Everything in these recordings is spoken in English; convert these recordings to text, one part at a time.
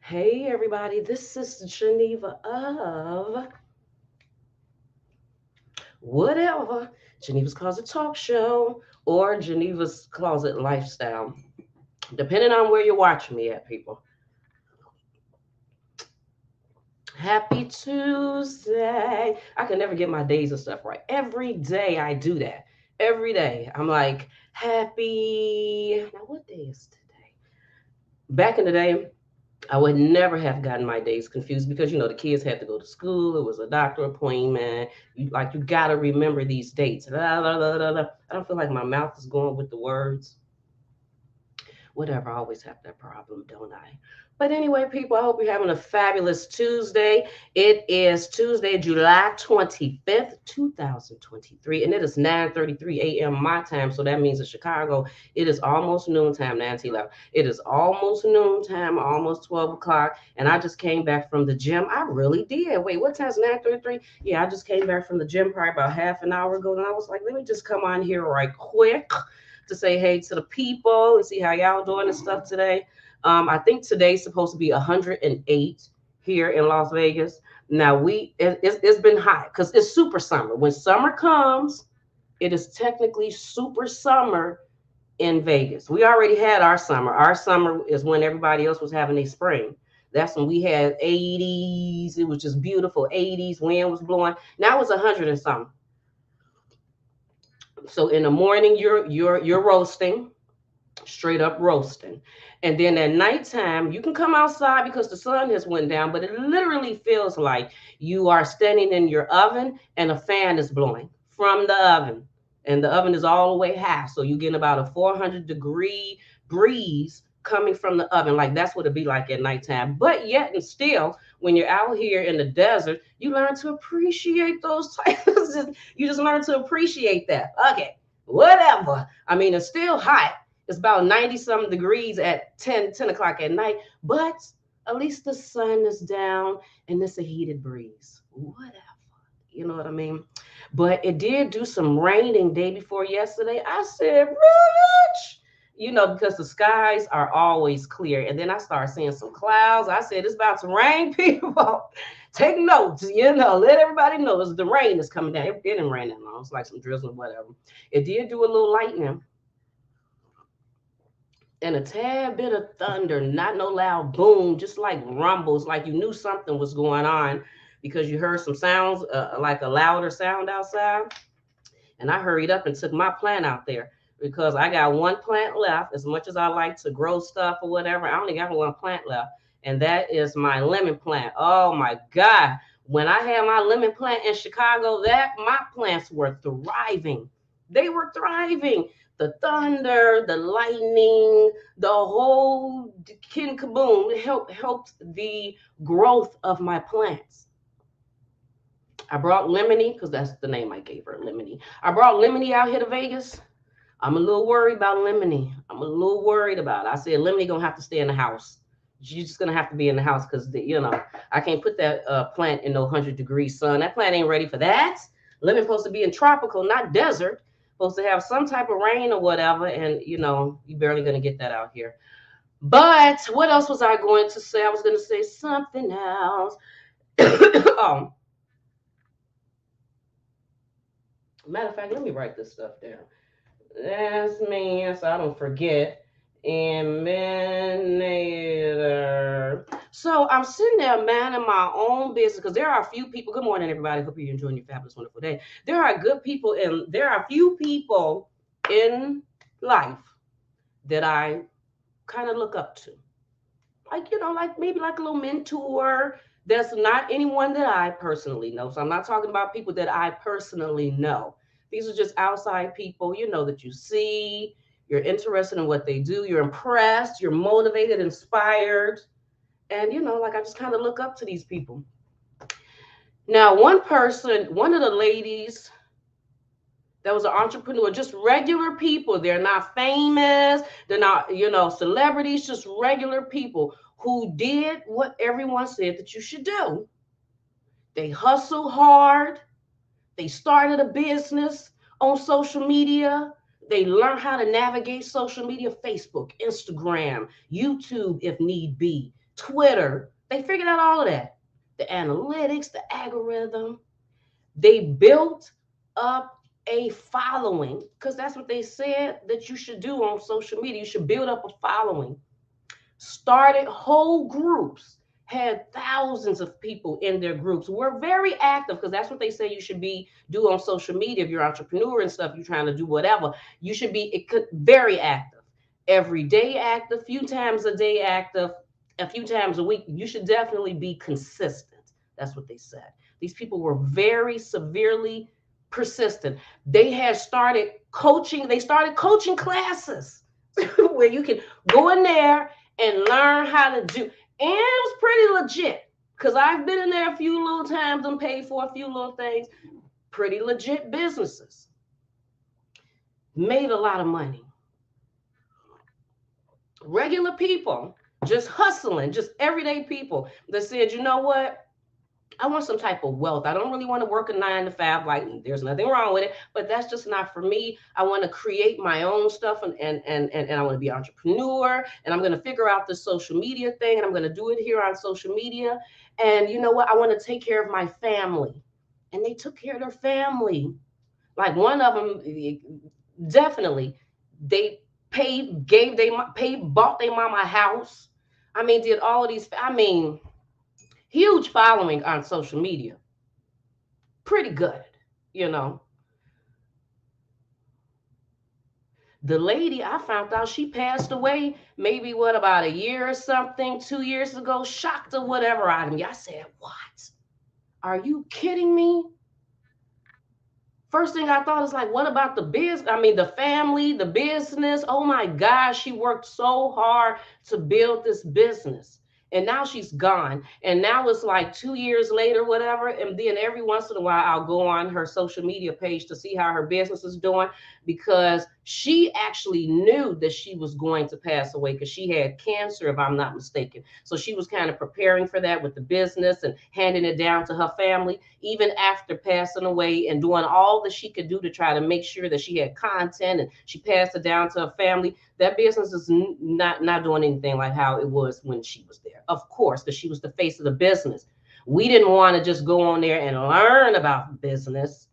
Hey everybody, this is Geneva of whatever. Geneva's Closet Talk Show or Geneva's Closet Lifestyle. Depending on where you're watching me at, people. Happy Tuesday. I can never get my days and stuff right. Every day I do that. Every day. I'm like, happy. Now, what day is today? Back in the day, I would never have gotten my days confused because the kids had to go to school. It was a doctor appointment. You gotta remember these dates. La, la, la, la, la. I don't feel like my mouth is going with the words. Whatever, I always have that problem, don't I? But anyway, people, I hope you're having a fabulous Tuesday. It is Tuesday, July 25th, 2023, and it is 9:33 a.m. my time. So that means in Chicago, it is almost noontime, Nancy left. It is almost noontime, almost 12 o'clock, and I just came back from the gym. I really did. Wait, what time is 9:33? Yeah, I just came back from the gym probably about half an hour ago, and I was like, let me just come on here right quick to say hey to the people and see how y'all doing and stuff today. I think today's supposed to be 108 here in Las Vegas. Now it's been hot because it's super summer. When summer comes, it is technically super summer in Vegas. We already had our summer. Our summer is when everybody else was having a spring. That's when we had 80s. It was just beautiful 80s. Wind was blowing. Now it's 100 and something. So in the morning you're roasting, straight up roasting. And then at nighttime, you can come outside because the sun has went down, but it literally feels like you are standing in your oven and a fan is blowing from the oven. And the oven is all the way high. So you're getting about a 400-degree breeze coming from the oven. Like that's what it'd be like at nighttime. But yet and still, when you're out here in the desert, you learn to appreciate those types. You just learn to appreciate that. Okay, whatever. I mean, it's still hot. It's about 90 something degrees at 10 o'clock at night, but at least the sun is down and it's a heated breeze. Whatever. You know what I mean? But it did do some raining day before yesterday. I said, Rich, because the skies are always clear. And then I started seeing some clouds. I said, it's about to rain, people. Take notes, let everybody know the rain is coming down. It didn't rain that long. It's like some drizzling, whatever. It did do a little lightning and a tad bit of thunder, not no loud boom, just like rumbles, like you knew something was going on because you heard some sounds, like a louder sound outside. And I hurried up and took my plant out there because I got one plant left. As much as I like to grow stuff or whatever, I only got one plant left, and that is my lemon plant. Oh my God. When I had my lemon plant in Chicago, that my plants were thriving. They were thriving. The thunder, the lightning, the whole kin kaboom helped the growth of my plants. I brought Lemony because that's the name I gave her, Lemony. I brought Lemony out here to Vegas. I'm a little worried about Lemony. I'm a little worried about it. I said Lemony gonna have to stay in the house. She's just gonna have to be in the house because I can't put that plant in no 100-degree sun. That plant ain't ready for that. Lemon supposed to be in tropical, not desert. Supposed to have some type of rain or whatever, and you barely gonna get that out here. But what else was I going to say? I was gonna say something else. um, Matter of fact, let me write this stuff down. That's me, so I don't forget. Emanator. So I'm sitting there minding my own business because there are a few people. Good morning, everybody. Hope you're enjoying your fabulous, wonderful day. There are good people, and there are a few people in life that I kind of look up to. Like, like maybe like a little mentor. That's not anyone that I personally know. So I'm not talking about people that I personally know. These are just outside people, that you see, you're interested in what they do, you're impressed, you're motivated, inspired. And, like I just kind of look up to these people. Now, one of the ladies that was an entrepreneur, just regular people. They're not famous. They're not, celebrities, just regular people who did what everyone said that you should do. They hustle hard. They started a business on social media. They learn how to navigate social media, Facebook, Instagram, YouTube, if need be. Twitter. They figured out all of that. The analytics, the algorithm. They built up a following because that's what they said that you should do on social media. You should build up a following. Started whole groups, had thousands of people in their groups, were very active because that's what they say you should be do on social media if you're an entrepreneur and stuff, you're trying to do whatever. You should be very active, every day active, few times a day active, a few times a week. You should definitely be consistent. That's what they said. These people were very severely persistent. They started coaching classes where you can go in there and learn how to do. And it was pretty legit because I've been in there a few little times and paid for a few little things. Pretty legit businesses. Made a lot of money. Regular people just hustling, just everyday people that said, you know what? I want some type of wealth. I don't really want to work a 9 to 5. Like, there's nothing wrong with it, but that's just not for me. I want to create my own stuff, and I want to be an entrepreneur, and I'm going to figure out this social media thing, and I'm going to do it here on social media. And you know what? I want to take care of my family. And they took care of their family. Like one of them, definitely, they bought their mama a house. I mean, did all of these. I mean, huge following on social media. Pretty good, you know. The lady, I found out she passed away maybe what about a year or something, 2 years ago, shocked or whatever out of me. I said, what? Are you kidding me? First thing I thought is like, what about the business? I mean, the family, the business. Oh my gosh, she worked so hard to build this business. And now she's gone. And now it's like 2 years later, whatever. And then every once in a while, I'll go on her social media page to see how her business is doing because she actually knew that she was going to pass away because she had cancer, if I'm not mistaken. So she was kind of preparing for that with the business and handing it down to her family, even after passing away and doing all that she could do to try to make sure that she had content and she passed it down to her family. That business is not doing anything like how it was when she was there, of course, because she was the face of the business. We didn't want to just go on there and learn about business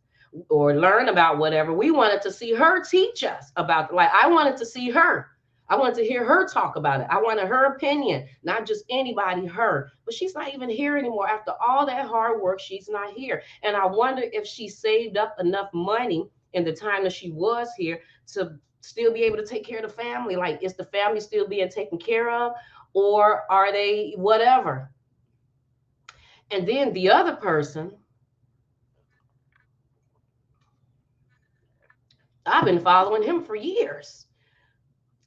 or learn about whatever. We wanted to see her teach us about, like, I wanted to see her. I wanted to hear her talk about it. I wanted her opinion, not just anybody, her. But she's not even here anymore. After all that hard work, she's not here. And I wonder if she saved up enough money in the time that she was here to still be able to take care of the family. Like, is the family still being taken care of? Or are they whatever? And then the other person, I've been following him for years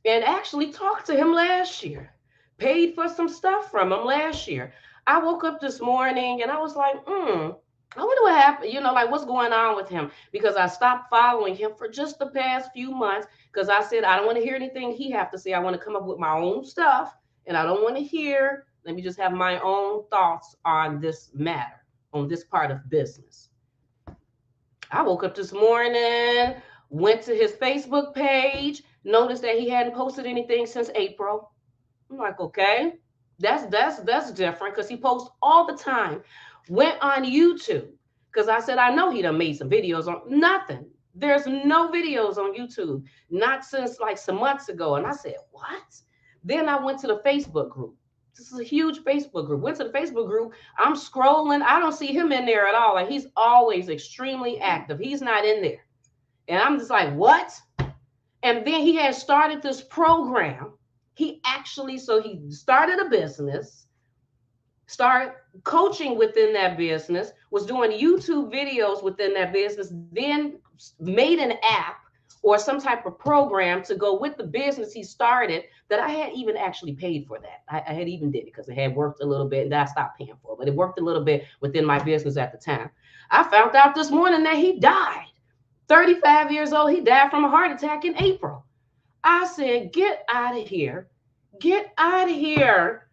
and actually talked to him last year, paid for some stuff from him last year. I woke up this morning and I was like, I wonder what happened, like what's going on with him, because I stopped following him for just the past few months because I said, I don't want to hear anything he have to say. I want to come up with my own stuff and I don't want to hear, let me just have my own thoughts on this matter, on this part of business. I woke up this morning, went to his Facebook page, noticed that he hadn't posted anything since April. I'm like, okay, that's different because he posts all the time. Went on YouTube because I said I know he done made some videos on nothing. There's no videos on YouTube, not since like some months ago. And I said, what? Then I went to the Facebook group. This is a huge Facebook group. Went to the Facebook group. I'm scrolling. I don't see him in there at all. Like, he's always extremely active. He's not in there. And I'm just like, what? And then he had started this program. He started a business, started coaching within that business, was doing YouTube videos within that business, then made an app or some type of program to go with the business he started that I had even actually paid for that. I had even did it because it had worked a little bit and I stopped paying for it, but it worked a little bit within my business at the time. I found out this morning that he died. 35 years old, he died from a heart attack in April. I said, get out of here. Get out of here.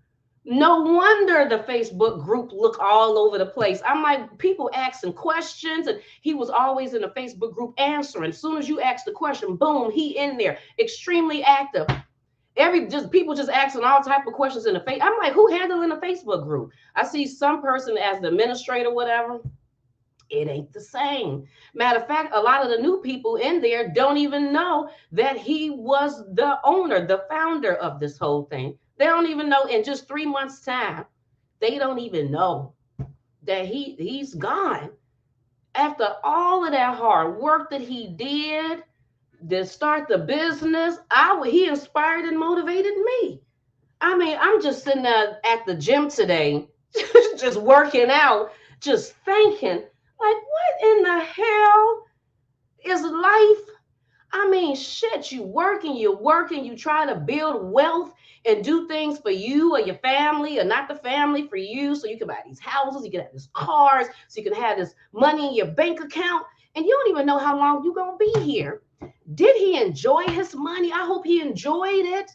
No wonder the Facebook group look all over the place. I'm like, people asking questions, and he was always in the Facebook group answering. As soon as you ask the question, boom, he in there, extremely active. Every just people just asking all type of questions in the face. I'm like, who handling the Facebook group? I see some person as the administrator, whatever. It ain't the same. Matter of fact, a lot of the new people in there don't even know that he was the owner, the founder of this whole thing. They don't even know in just 3 months' time. They don't even know that he's gone. After all of that hard work that he did to start the business, he inspired and motivated me. I mean, I'm just sitting there at the gym today, just working out, just thinking, like, what in the hell is life? I mean, shit, you're working, you try to build wealth and do things for you or your family or not the family for you. So you can buy these houses, you can have these cars, so you can have this money in your bank account. And you don't even know how long you're going to be here. Did he enjoy his money? I hope he enjoyed it.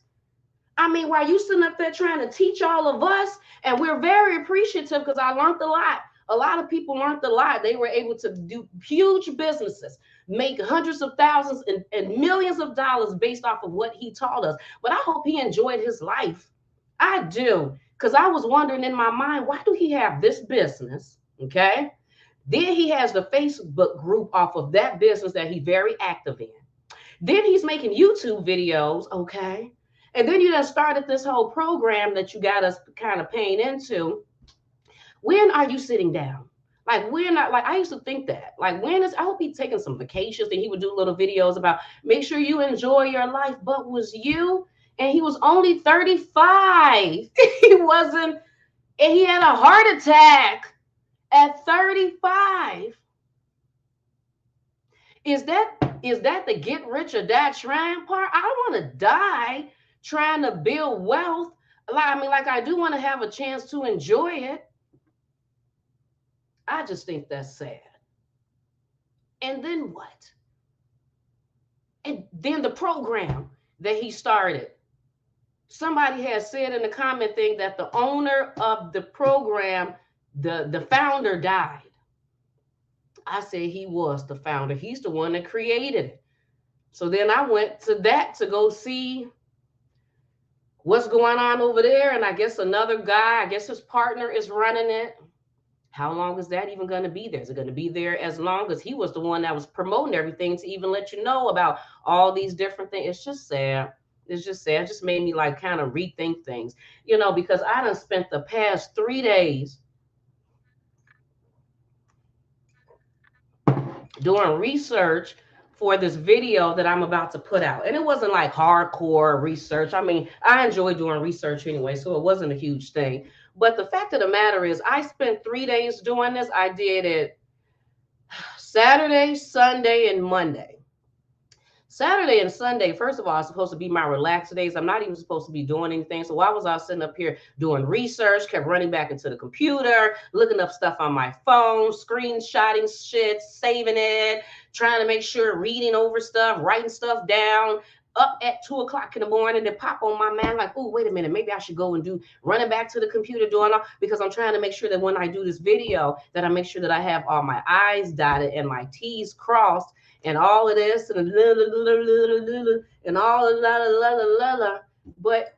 I mean, while you sitting up there trying to teach all of us, and we're very appreciative because I learned a lot. A lot of people learned a lot. They were able to do huge businesses, make hundreds of thousands and millions of dollars based off of what he taught us. But I hope he enjoyed his life. I do. Because I was wondering in my mind, why do he have this business? Okay. Then he has the Facebook group off of that business that he's very active in. Then he's making YouTube videos, okay? And then you just started this whole program that you got us kind of paying into. When are you sitting down? Like we're not like I used to think that. Like when is I hope he's taking some vacations and he would do little videos about make sure you enjoy your life. But was you? And he was only 35. He wasn't, and he had a heart attack at 35. Is that the get rich or die trying part? I don't want to die trying to build wealth. I mean, like I do want to have a chance to enjoy it. I just think that's sad. And then what? And then the program that he started. Somebody has said in the comment thing that the owner of the program, the founder died. I said he was the founder. He's the one that created it. So then I went to that to go see what's going on over there. And I guess another guy, I guess his partner is running it. How long is that even going to be there? Is it going to be there as long as he was the one that was promoting everything to even let you know about all these different things? It's just sad. It's just sad. It just made me like kind of rethink things, because I done spent the past 3 days doing research for this video that I'm about to put out. And it wasn't like hardcore research. I mean, I enjoy doing research anyway, so it wasn't a huge thing. But the fact of the matter is, I spent 3 days doing this. I did it Saturday, Sunday, and Monday. Saturday and Sunday, first of all, it's supposed to be my relaxed days. I'm not even supposed to be doing anything. So why was I sitting up here doing research, kept running back into the computer, looking up stuff on my phone, screenshotting shit, saving it, trying to make sure, reading over stuff, writing stuff down, up at 2 o'clock in the morning, then pop on my mind like, oh, wait a minute, maybe I should go and do running back to the computer doing all because I'm trying to make sure that when I do this video, that I make sure that I have all my I's dotted and my T's crossed and all of this and all of la la la la la. But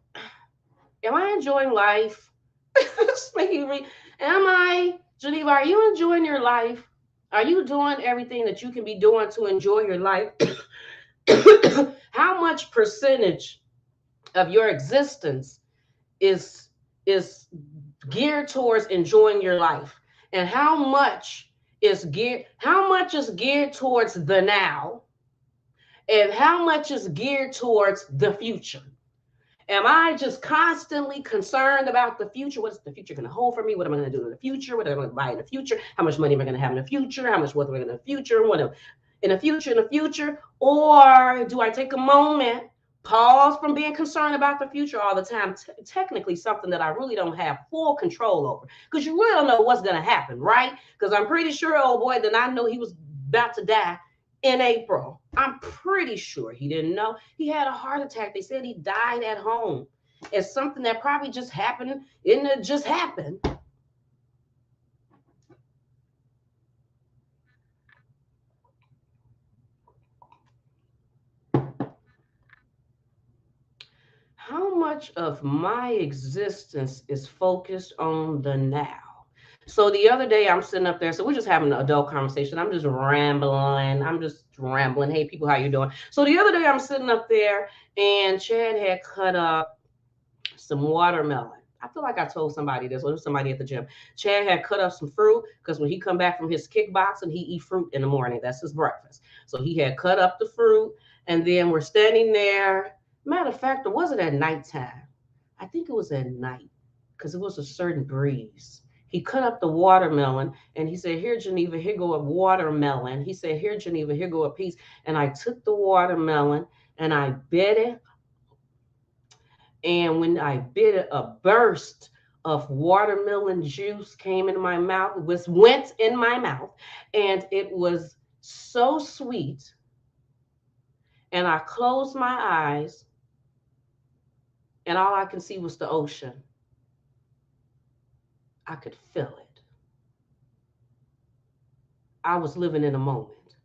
am I enjoying life? Am I, Geneva? Are you enjoying your life? Are you doing everything that you can be doing to enjoy your life? How much percentage of your existence is is geared towards enjoying your life, and how much is geared towards the now, and how much is geared towards the future? Am I just constantly concerned about the future? What's the future going to hold for me? What am I going to do in the future? What am I going to buy in the future? How much money am I going to have in the future? How much wealth am I going to have in the future? In the future? Or do I take a moment, pause from being concerned about the future all the time? Technically, something that I really don't have full control over because you really don't know what's going to happen, right? Because I'm pretty sure, oh boy, that I know he was about to die in April. I'm pretty sure he didn't know. He had a heart attack. They said he died at home. It's something that probably just happened, and it just happened. how much of my existence is focused on the now? So the other day I'm sitting up there, so we're just having an adult conversation. I'm just rambling. I'm just rambling. Hey people, how you doing? So the other day I'm sitting up there and Chad had cut up some watermelon. I feel like I told somebody this, or somebody at the gym. Chad had cut up some fruit because when he come back from his kickboxing, he eat fruit in the morning. That's his breakfast. So he had cut up the fruit, and then we're standing there. Matter of fact, it wasn't at nighttime. I think it was at night because it was a certain breeze. He cut up the watermelon and he said, "Here, Geneva, here go a watermelon." He said, "Here, Geneva, here go a piece." And I took the watermelon and I bit it, and when I bit it, a burst of watermelon juice came in my mouth, went in my mouth, and it was so sweet. And I closed my eyes, and all I could see was the ocean. I could feel it. I was living in a moment.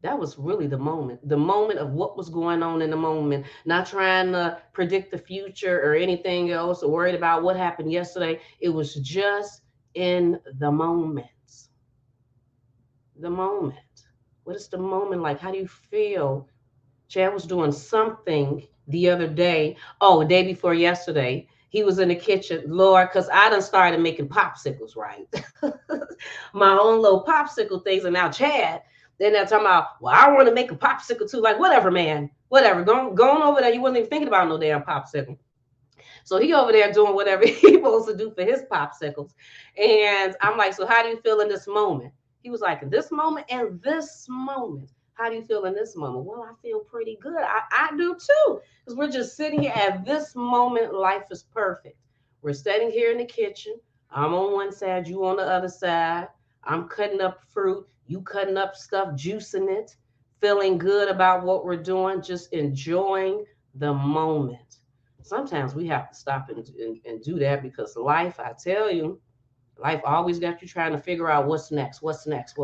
That was really the moment of what was going on in the moment, not trying to predict the future or anything else or worried about what happened yesterday. It was just in the moment. The moment. What is the moment like? How do you feel? Chad was doing something the other day. Oh, the day before yesterday. He was in the kitchen, Lord, because I done started making popsicles, right? My own little popsicle things. And now Chad, then they're talking about, well, I want to make a popsicle too. Like, whatever, man. Whatever. Going over there. You wasn't even thinking about no damn popsicle. So he over there doing whatever he's supposed to do for his popsicles. And I'm like, so how do you feel in this moment? He was like, this moment and this moment. How do you feel in this moment? Well, I feel pretty good. I do too. Because we're just sitting here at this moment. Life is perfect. We're sitting here in the kitchen. I'm on one side, you on the other side. I'm cutting up fruit. You cutting up stuff, juicing it, feeling good about what we're doing, just enjoying the moment. Sometimes we have to stop and do that because life, I tell you, life always got you trying to figure out what's next, what's next.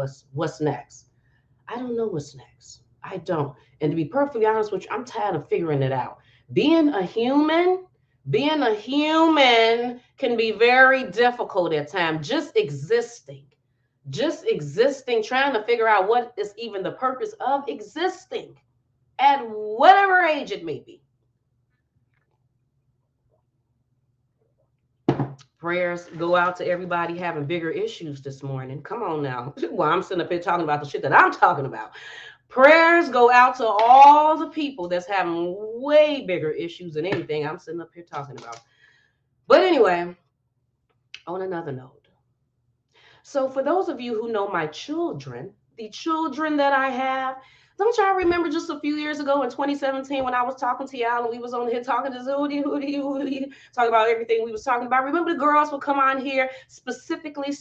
I don't know what's next. I don't. And to be perfectly honest with you, I'm tired of figuring it out. Being a human, being a human can be very difficult at times. Just existing, trying to figure out what is even the purpose of existing at whatever age it may be. Prayers go out to everybody having bigger issues this morning. Come on now. Well, I'm sitting up here talking about the shit that I'm talking about. Prayers go out to all the people that's having way bigger issues than anything I'm sitting up here talking about. But anyway, on another note. So for those of you who know my children, the children that I have, don't y'all remember just a few years ago in 2017 when I was talking to y'all and we was on here talking to Hootie, talking about everything we was talking about? Remember the girls would come on here, specifically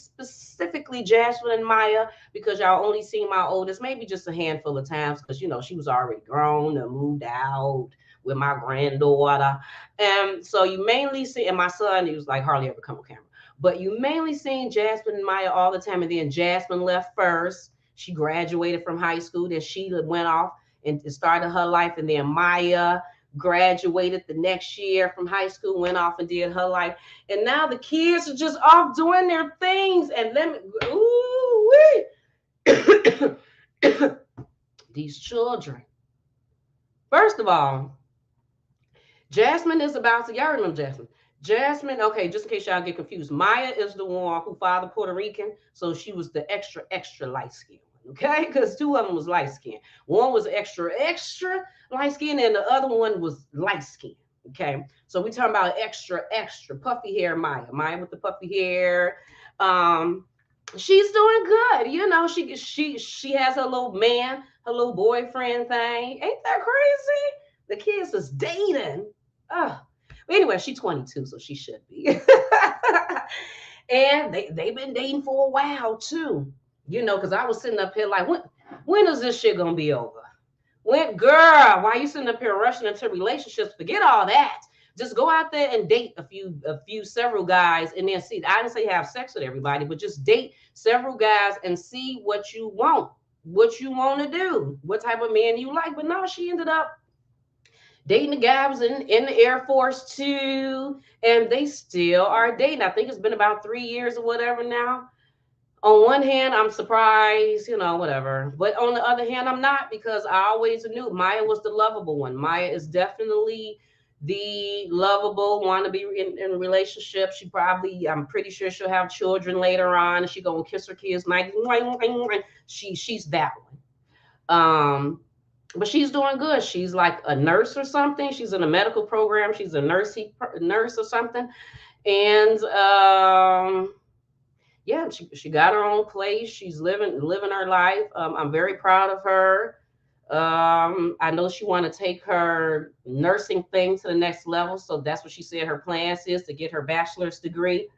Jasmine and Maya, because y'all only seen my oldest maybe just a handful of times because, you know, she was already grown and moved out with my granddaughter. And so you mainly see, and my son, he was like hardly ever come on camera. But you mainly seen Jasmine and Maya all the time. And then Jasmine left first. She graduated from high school. Then she went off and started her life. And then Maya graduated the next year from high school, went off and did her life. And now the kids are just off doing their things. And let me, ooh, these children. First of all, Jasmine is about to, y'all remember Jasmine? Jasmine, okay, just in case y'all get confused, Maya is the one who father Puerto Rican, so she was the extra light skin, okay? Because two of them was light skin. One was extra light skin, and the other one was light skin, okay? So we talking about extra puffy hair Maya with the puffy hair. She's doing good, you know. She has her little man, her little boyfriend thing. Ain't that crazy? The kids is dating. Oh, anyway, she's 22, so she should be. And they've been dating for a while too. You know, because I was sitting up here like, when is this shit gonna be over? When, girl, why you sitting up here rushing into relationships? Forget all that. Just go out there and date several guys, and then see. I didn't say have sex with everybody, but just date several guys and see what you want to do, what type of man you like. But no, she ended up dating the guy was in the Air Force too, and they still are dating. I think it's been about 3 years or whatever now. On one hand, I'm surprised, whatever. But on the other hand, I'm not, because I always knew Maya was the lovable one. Maya is definitely the lovable, want to be in a relationship. I'm pretty sure she'll have children later on, and she gonna kiss her kids night. She's that one. But she's doing good. She's like a nurse or something. She's in a medical program. She's a nurse or something. And yeah, she got her own place. She's living her life. I'm very proud of her. I know she want to take her nursing thing to the next level, so that's what she said her plans is, to get her bachelor's degree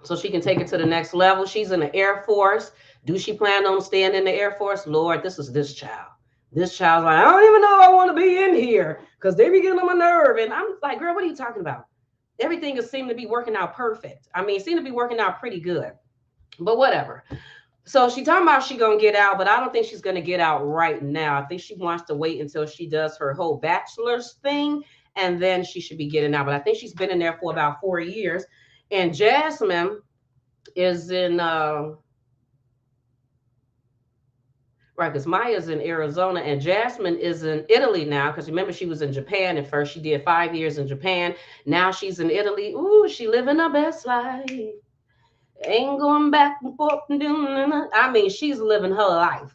so she can take it to the next level. She's in the Air Force. Do she plan on staying in the Air Force? Lord, this is this child. This child's like, I don't even know if I want to be in here, because they be getting on my nerve. And I'm like, girl, what are you talking about? Everything is seemed to be working out perfect. I mean, it seemed to be working out pretty good. But whatever. So she talking about she gonna get out, but I don't think she's gonna get out right now. I think she wants to wait until she does her whole bachelor's thing, and then she should be getting out. But I think she's been in there for about 4 years. And Jasmine is in right, because Maya's in Arizona and Jasmine is in Italy now. Because remember, she was in Japan at first. She did 5 years in Japan. Now she's in Italy. Ooh, she living her best life. Ain't going back and forth and doing. I mean, she's living her life.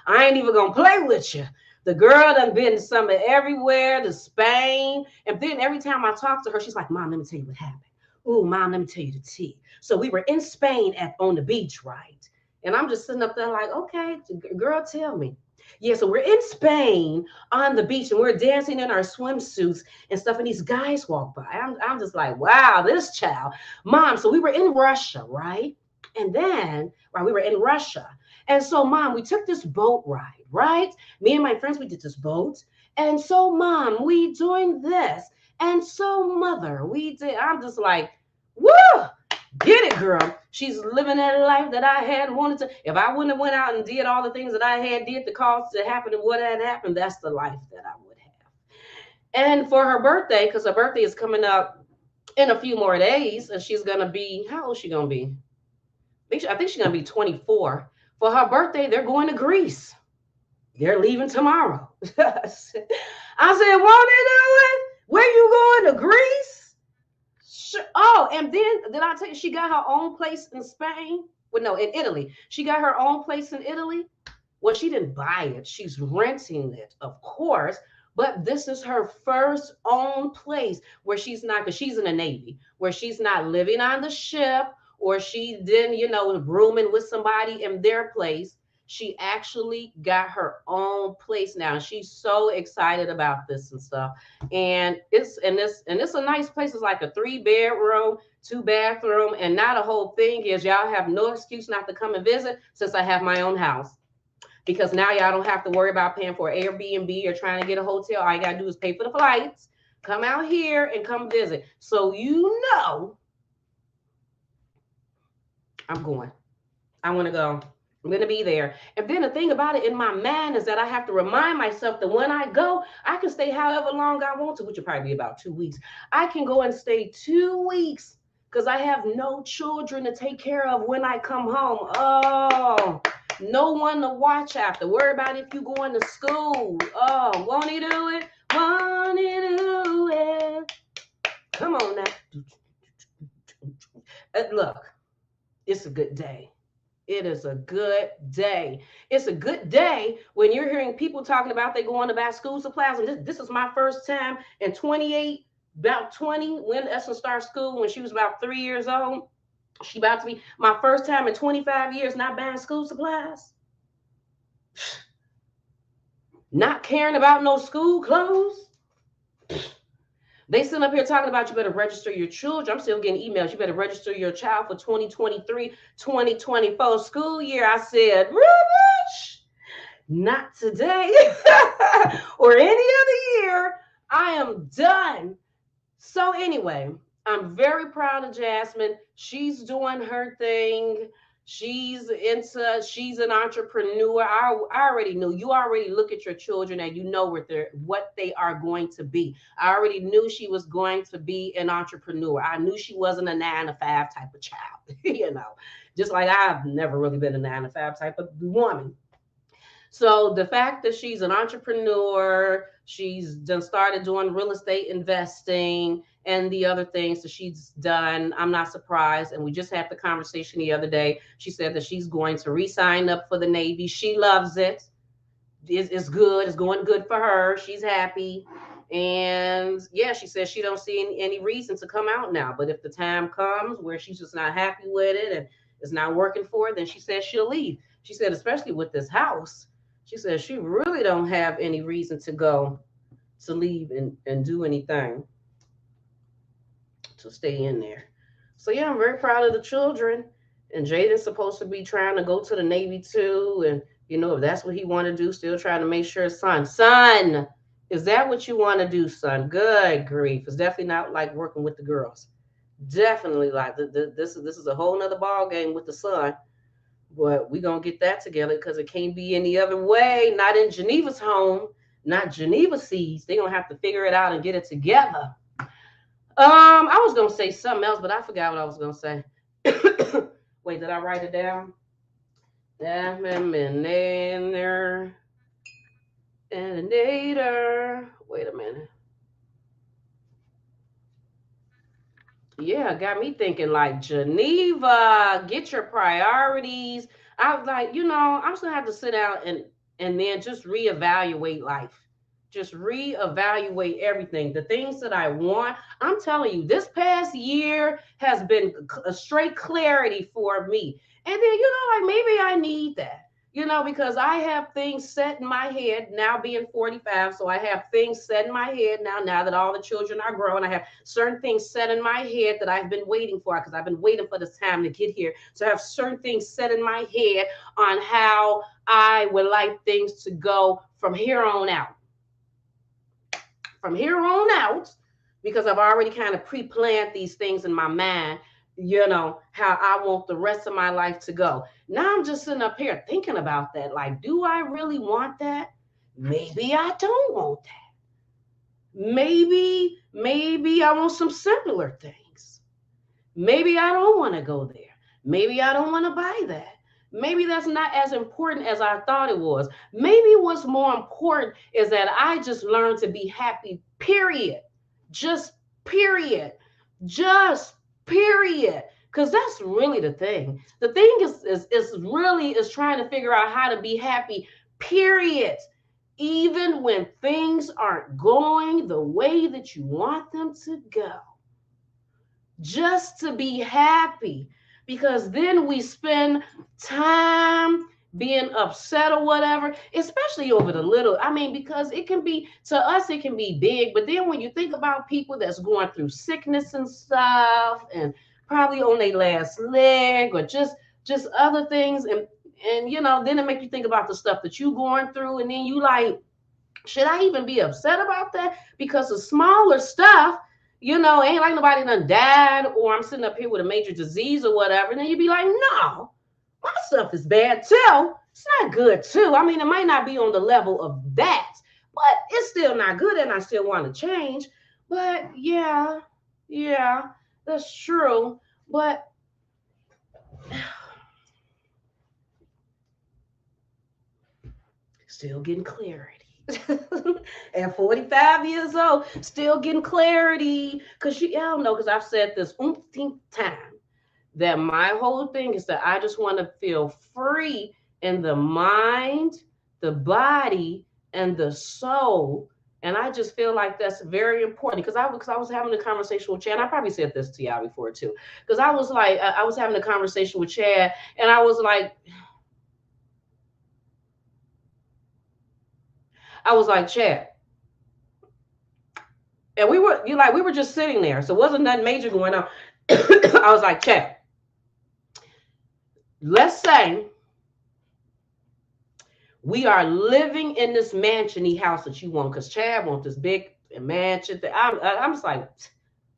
I ain't even gonna play with you. The girl done been somewhere everywhere, to Spain. And then every time I talk to her, she's like, Mom, let me tell you what happened. Ooh, Mom, let me tell you the tea. So we were in Spain on the beach, right? And I'm just sitting up there like, okay, girl, tell me. Yeah, so we're in Spain on the beach and we're dancing in our swimsuits and stuff. And these guys walk by. I'm just like, wow, this child. Mom, so we were in Russia, right? And then, right, we were in Russia. And so, Mom, we took this boat ride, right? Me and my friends, we did this boat. And so, Mom, we doing this. And so, Mother, we did. I'm just like, woo! Get it, girl. She's living that life that I had wanted to. If I wouldn't have went out and did all the things that I had did to cause to happen and what had happened, that's the life that I would have. And for her birthday, because her birthday is coming up in a few more days, and she's gonna be, how old is she gonna be? I think she's gonna be 24. For her birthday, they're going to Greece. They're leaving tomorrow. I said, won't they do it? Where you going, to Greece? Oh, and then did I tell you she got her own place in Spain? Well, no, in Italy. She got her own place in Italy. Well, she didn't buy it. She's renting it, of course. But this is her first own place where she's not, because she's in the Navy, where she's not living on the ship, or she didn't, rooming with somebody in their place. She actually got her own place now. She's so excited about this and stuff. And it's a nice place. It's like a 3-bedroom, 2-bathroom, and now the whole thing is y'all have no excuse not to come and visit, since I have my own house. Because now y'all don't have to worry about paying for Airbnb or trying to get a hotel. All you gotta do is pay for the flights, come out here and come visit. So I'm going. I want to go. I'm going to be there. And then the thing about it in my mind is that I have to remind myself that when I go, I can stay however long I want to, which will probably be about 2 weeks. I can go and stay 2 weeks because I have no children to take care of when I come home. Oh, no one to watch after. Worry about if you're going to school. Oh, won't he do it? Won't he do it? Come on now. Look, it's a good day. It is a good day. It's a good day when you're hearing people talking about they going to buy school supplies. And this is my first time in 28, about 20, when Essence started school, when she was about 3 years old. She about to be my first time in 25 years not buying school supplies. Not caring about no school clothes. They sitting up here talking about you better register your children. I'm still getting emails. You better register your child for 2023-2024 school year. I said, Rich, not today or any other year. I am done. So anyway, I'm very proud of Jasmine. She's doing her thing. She's an entrepreneur. I already knew. You already look at your children and you know what they are going to be. I already knew she was going to be an entrepreneur. I knew she wasn't a 9 to 5 type of child. Just like I've never really been a 9 to 5 type of woman. So the fact that she's an entrepreneur, she's done started doing real estate investing and the other things that she's done, I'm not surprised. And we just had the conversation the other day. She said that she's going to re-sign up for the Navy. She loves it. It's good. It's going good for her. She's happy. And yeah, she says she don't see any reason to come out now. But if the time comes where she's just not happy with it and it's not working for her, then she says she'll leave. She said, especially with this house, she says she really don't have any reason to leave and do anything to stay in there. So yeah, I'm very proud of the children. And Jaden's supposed to be trying to go to the Navy too. And if that's what he want to do, still trying to make sure son, is that what you want to do, son? Good grief. It's definitely not like working with the girls. Definitely like this is a whole nother ball game with the son. But we gonna get that together because it can't be any other way. Not in Geneva's home, not Geneva sees. They gonna have to figure it out and get it together. I was gonna say something else, but I forgot what I was gonna say. Wait, did I write it down? Terminator. Wait a minute. Yeah, got me thinking like Geneva, get your priorities. I was like, I'm just gonna have to sit down and then just reevaluate life. Just reevaluate everything. The things that I want. I'm telling you, this past year has been a straight clarity for me. And then, like maybe I need that. Because I have things set in my head now being 45. So I have things set in my head now that all the children are grown. I have certain things set in my head that I've been waiting for because I've been waiting for this time to get here. So I have certain things set in my head on how I would like things to go from here on out. From here on out, because I've already kind of pre-planned these things in my mind, how I want the rest of my life to go. Now I'm just sitting up here thinking about that. Like, do I really want that? Maybe I don't want that. Maybe I want some simpler things. Maybe I don't want to go there. Maybe I don't want to buy that. Maybe that's not as important as I thought it was. Maybe what's more important is that I just learned to be happy, period. Just period. Just period. Because that's really the thing. The thing is trying to figure out how to be happy, period. Even when things aren't going the way that you want them to go. Just to be happy. Because then we spend time being upset or whatever, especially over the little. I mean, because it can be, to us, it can be big. But then when you think about people that's going through sickness and stuff and probably on their last leg or just other things. And then it makes you think about the stuff that you going through. And then you like, should I even be upset about that? Because the smaller stuff, ain't like nobody done died or I'm sitting up here with a major disease or whatever. And then you'd be like, no, my stuff is bad too. It's not good too. I mean, it might not be on the level of that, but it's still not good and I still want to change. But yeah, that's true. But still getting clarity. At 45 years old, still getting clarity. Because I don't know, because I've said this umpteenth time that my whole thing is that I just want to feel free in the mind, the body, and the soul. And I just feel like that's very important because I was having a conversation with Chad. And I probably said this to y'all before too. Because I was like, I was having a conversation with Chad, and I was like, Chad, and we were just sitting there, so it wasn't nothing major going on. I was like, Chad, let's say we are living in this mansiony house that you want, because Chad wants this big mansion. I'm just like,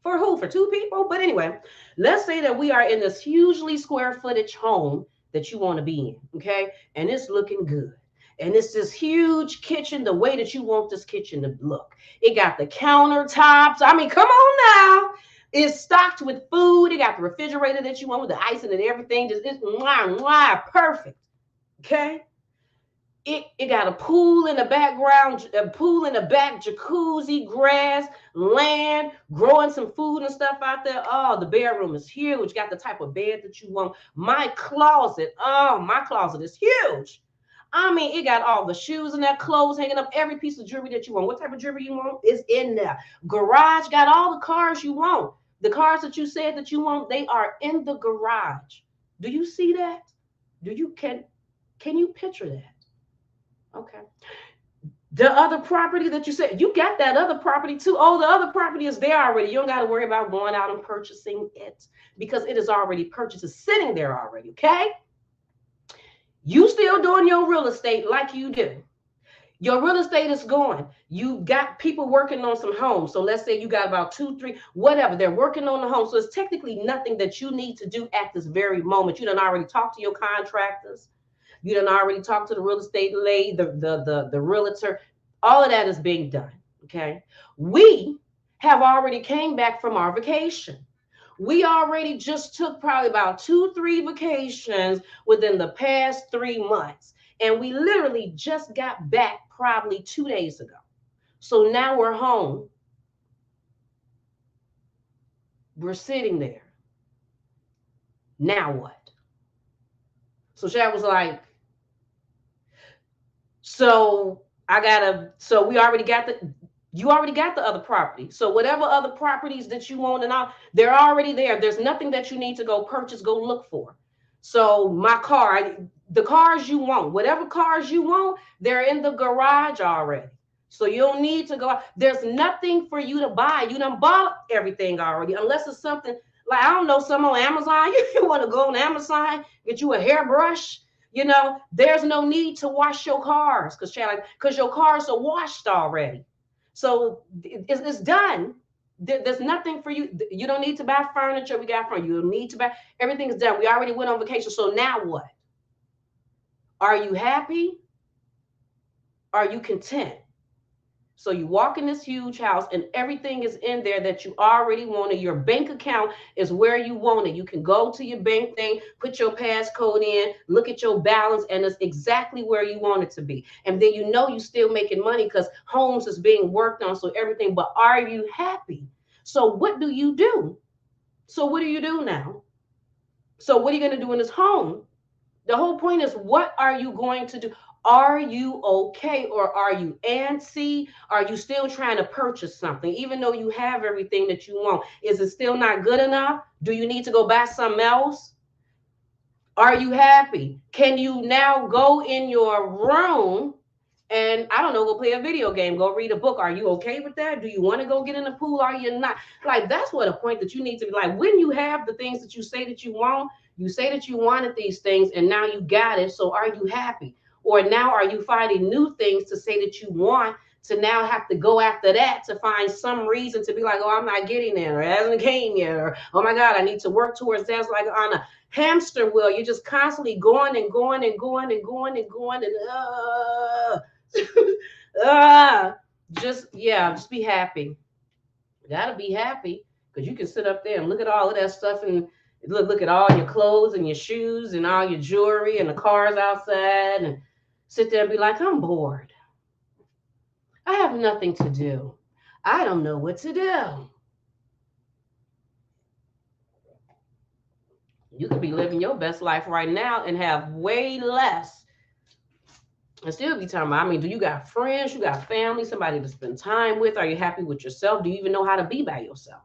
for who? For two people? But anyway, let's say that we are in this hugely square footage home that you want to be in, okay? And it's looking good. And it's this huge kitchen, the way that you want this kitchen to look. It got the countertops. I mean, come on now. It's stocked with food. It got the refrigerator that you want with the icing and everything. Just it's perfect. Okay. It got a pool in the background, a pool in the back, jacuzzi, grass, land, growing some food and stuff out there. Oh, the bedroom is huge. Got the type of bed that you want. My closet is huge. I mean, it got all the shoes and that clothes hanging up, every piece of jewelry that you want. What type of jewelry you want is in there. Garage got all the cars you want. The cars that you said that you want, they are in the garage. Do you see that? Do you can you picture that? Okay. The other property that you said, you got that other property too. Oh, the other property is there already. You don't got to worry about going out and purchasing it because it is already purchased. It's sitting there already. Okay. You still doing your real estate like you do. Your real estate is going. You got people working on some homes. So let's say you got about two, three, whatever. They're working on the home. So it's technically nothing that you need to do at this very moment. You done already talked to your contractors. You done already talked to the real estate lady, the realtor. All of that is being done. Okay. We have already came back from our vacation. We already just took probably about 2, 3 vacations within the past 3 months. And we literally just got back probably 2 days ago. So now we're home. We're sitting there. Now what? So Shad was like, so we already got you already got the other property. So whatever other properties that you want and all, they're already there. There's nothing that you need to go purchase, go look for. So my car, the cars you want, whatever cars you want, they're in the garage already. So you don't need to go out. There's nothing for you to buy. You done bought everything already, unless it's something like, I don't know, some on Amazon. You want to go on Amazon, get you a hairbrush. There's no need to wash your cars because your cars are washed already. So it's done. There's nothing for you. You don't need to buy furniture. We got furniture. You don't need to buy. Everything's done. We already went on vacation. So now what? Are you happy? Are you content? So you walk in this huge house and everything is in there that you already wanted. Your bank account is where you want it. You can go to your bank thing, put your passcode in, look at your balance, and it's exactly where you want it to be. And then you're still making money because homes is being worked on, so everything. But are you happy? So what do you do? So what do you do now? So what are you going to do in this home? The whole point is, what are you going to do? Are you okay, or are you antsy? Are you still trying to purchase something even though you have everything that you want? Is it still not good enough? Do you need to go buy something else? Are you happy? Can you now go in your room and, I don't know, go play a video game, go read a book? Are you okay with that? Do you want to go get in the pool? Are you not? Like, that's what a point that you need to be like, when you have the things that you say that you want, you say that you wanted these things and now you got it. So are you happy? Or now are you finding new things to say that you want to now have to go after that to find some reason to be like, oh, I'm not getting there, or it hasn't came yet, or oh my God, I need to work towards that. It's like on a hamster wheel. You're just constantly going and going and going and going and going and just be happy. You gotta be happy because you can sit up there and look at all of that stuff and look at all your clothes and your shoes and all your jewelry and the cars outside and sit there and be like, I'm bored. I have nothing to do. I don't know what to do. You could be living your best life right now and have way less and still be talking about, I mean, do you got friends? You got family, somebody to spend time with? Are you happy with yourself? Do you even know how to be by yourself?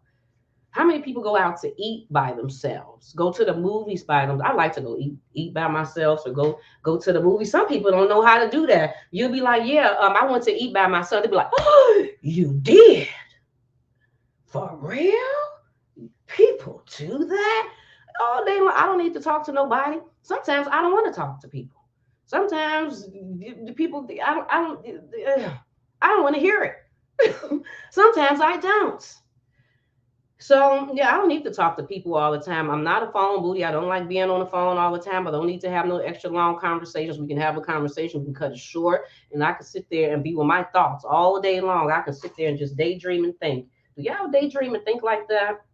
How many people go out to eat by themselves? Go to the movies by them. I like to go eat by myself or go to the movies. Some people don't know how to do that. You'll be like, yeah, I went to eat by myself. They'll be like, oh, you did? For real? People do that? All day long. I don't need to talk to nobody. Sometimes I don't want to talk to people. Sometimes the people, I don't want to hear it. Sometimes I don't. So yeah, I don't need to talk to people all the time. I'm not a phone booty. I don't like being on the phone all the time. I don't need to have no extra long conversations. We can have a conversation, we can cut it short, and I can sit there and be with my thoughts all day long. I can sit there and just daydream and think. Do y'all daydream and think like that?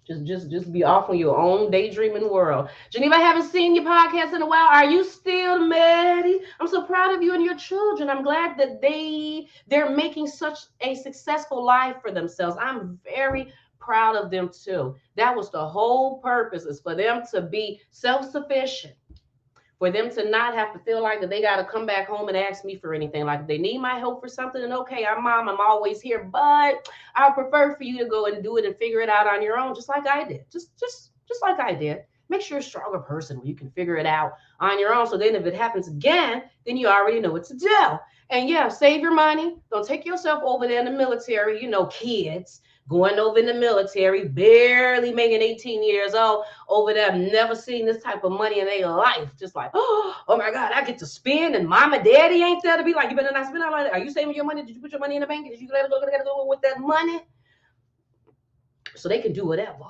Just be off on your own daydreaming world. Geneva, I haven't seen your podcast in a while. Are you still married? I'm so proud of you and your children. I'm glad that they're making such a successful life for themselves. I'm very proud of them too. That was the whole purpose, is for them to be self-sufficient, for them to not have to feel like that they got to come back home and ask me for anything. Like if they need my help for something, and okay, I'm mom, I'm always here, but I prefer for you to go and do it and figure it out on your own, just like I did. Just like I did. Make sure you're a stronger person where you can figure it out on your own. So then if it happens again, then you already know what to do. And yeah, save your money. Don't take yourself over there in the military, kids going over in the military, barely making 18 years old, over there, never seen this type of money in their life. Just like, oh my God, I get to spend, and mama, daddy ain't there to be like, you better not spend all that. Are you saving your money? Did you put your money in the bank? Did you let it go? Gotta go with that money? So they can do whatever.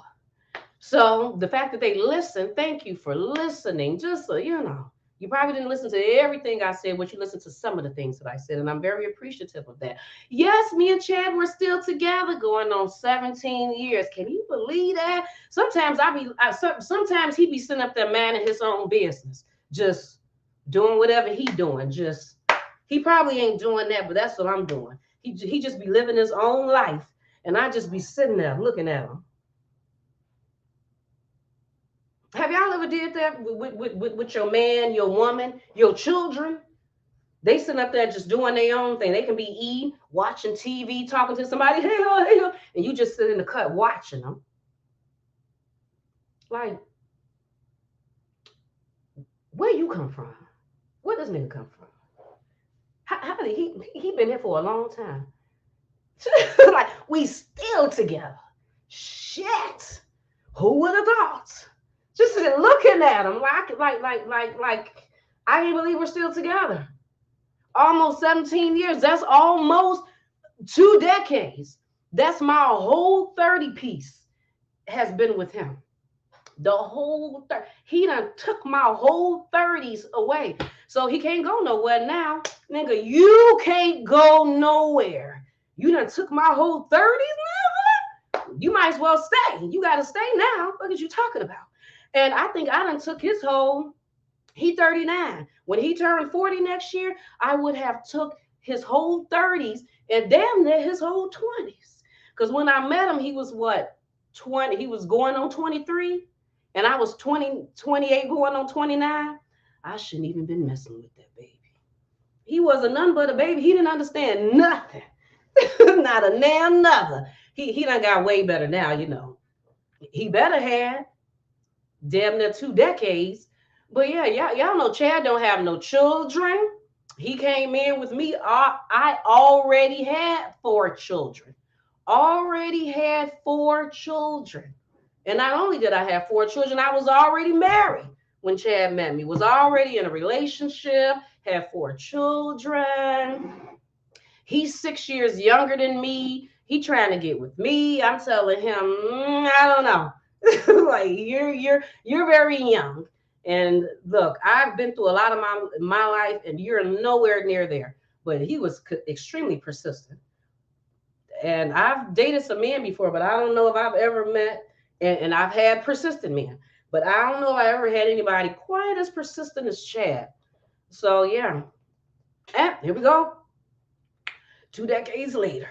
So the fact that they listen, thank you for listening. Just so you know, you probably didn't listen to everything I said, but you listened to some of the things that I said, and I'm very appreciative of that. Yes, me and Chad were still together, going on 17 years. Can you believe that? Sometimes sometimes he be sitting up there minding his own business, just doing whatever he doing. Just he probably ain't doing that, but that's what I'm doing. He just be living his own life, and I just be sitting there looking at him. Have y'all ever did that with your man, your woman, your children? They sitting up there just doing their own thing. They can be eating, watching TV, talking to somebody, hey, and you just sit in the cut watching them. Like, where you come from? Where does nigga come from? How did he been here for a long time? Like, we still together. Shit. Who would have thought? Just looking at him like I can't believe we're still together. Almost 17 years. That's almost 2 decades. That's my whole 30 piece has been with him. The whole 30. He done took my whole 30s away. So he can't go nowhere now. Nigga, you can't go nowhere. You done took my whole 30s now? You might as well stay. You got to stay now. What are you talking about? And I think I done took his whole, he 39. When he turned 40 next year, I would have took his whole 30s and damn near his whole 20s. Because when I met him, he was what, 20? He was going on 23, and I was 28 going on 29. I shouldn't even been messing with that baby. He wasn't none but a baby. He didn't understand nothing. Not a damn nothing. He done got way better now. He better had damn near 2 decades. But yeah, y'all know Chad don't have no children. He came in with me. I already had 4 children. Already had 4 children. And not only did I have 4 children, I was already married when Chad met me. Was already in a relationship, had 4 children. He's 6 years younger than me. He trying to get with me. I'm telling him, I don't know. Like you're very young. And look, I've been through a lot of my life, and you're nowhere near there. But he was extremely persistent. And I've dated some men before, but I don't know if I've ever met, and I've had persistent men, but I don't know if I ever had anybody quite as persistent as Chad. So yeah, and here we go. 2 decades later,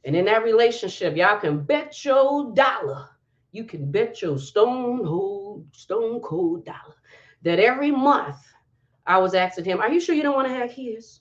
and in that relationship, y'all can bet your dollar. You can bet your stone cold dollar that every month I was asking him, are you sure you don't want to have kids?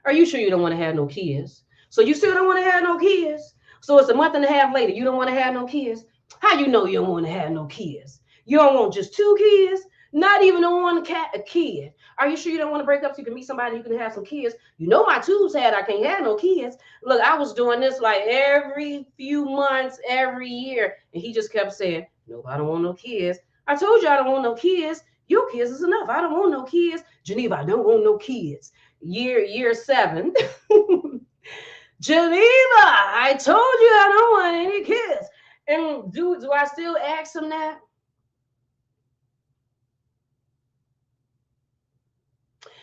Are you sure you don't want to have no kids? So you still don't want to have no kids? So it's a month and a half later, you don't want to have no kids? How you know you don't want to have no kids? You don't want just 2 kids? Not even a kid. Are you sure you don't want to break up so you can meet somebody you can have some kids? You know my tubes had I can't have no kids. Look, I was doing this like every few months, every year. And he just kept saying, no, I don't want no kids. I told you I don't want no kids. Your kids is enough. I don't want no kids. Geneva, I don't want no kids. Year 7. Geneva, I told you I don't want any kids. And do I still ask them that?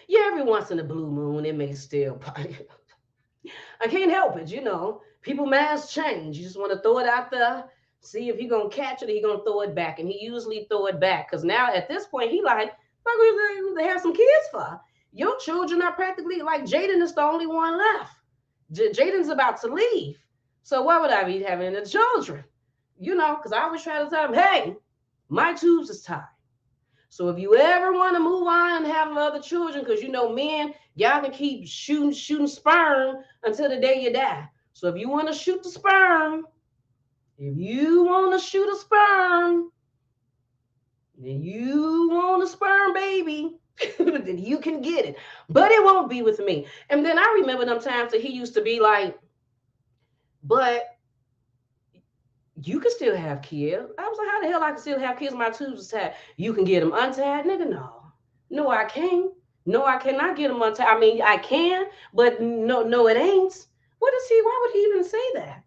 Yeah, every once in a blue moon, it may still. I can't help it, you know. People minds change. You just want to throw it out there, see if he gonna catch it or he gonna throw it back. And he usually throw it back. Cause now at this point, he like, fuck they have some kids for? Your children are practically like Jaden is the only one left. Jaden's about to leave. So why would I be having the children? You know, because I always try to tell him, hey, my tubes is tied. So if you ever want to move on and have other children, because you know, men, y'all can keep shooting sperm until the day you die. So if you want to shoot the sperm, if you want to shoot a sperm, then you want a sperm baby, then you can get it. But it won't be with me. And then I remember them times that he used to be like, but you can still have kids. I was like, how the hell I can still have kids? My tubes are tied. You can get them untied, nigga? No. No, I can't. No, I cannot get them untied. I mean, I can, but no, it ain't. What is he? Why would he even say that?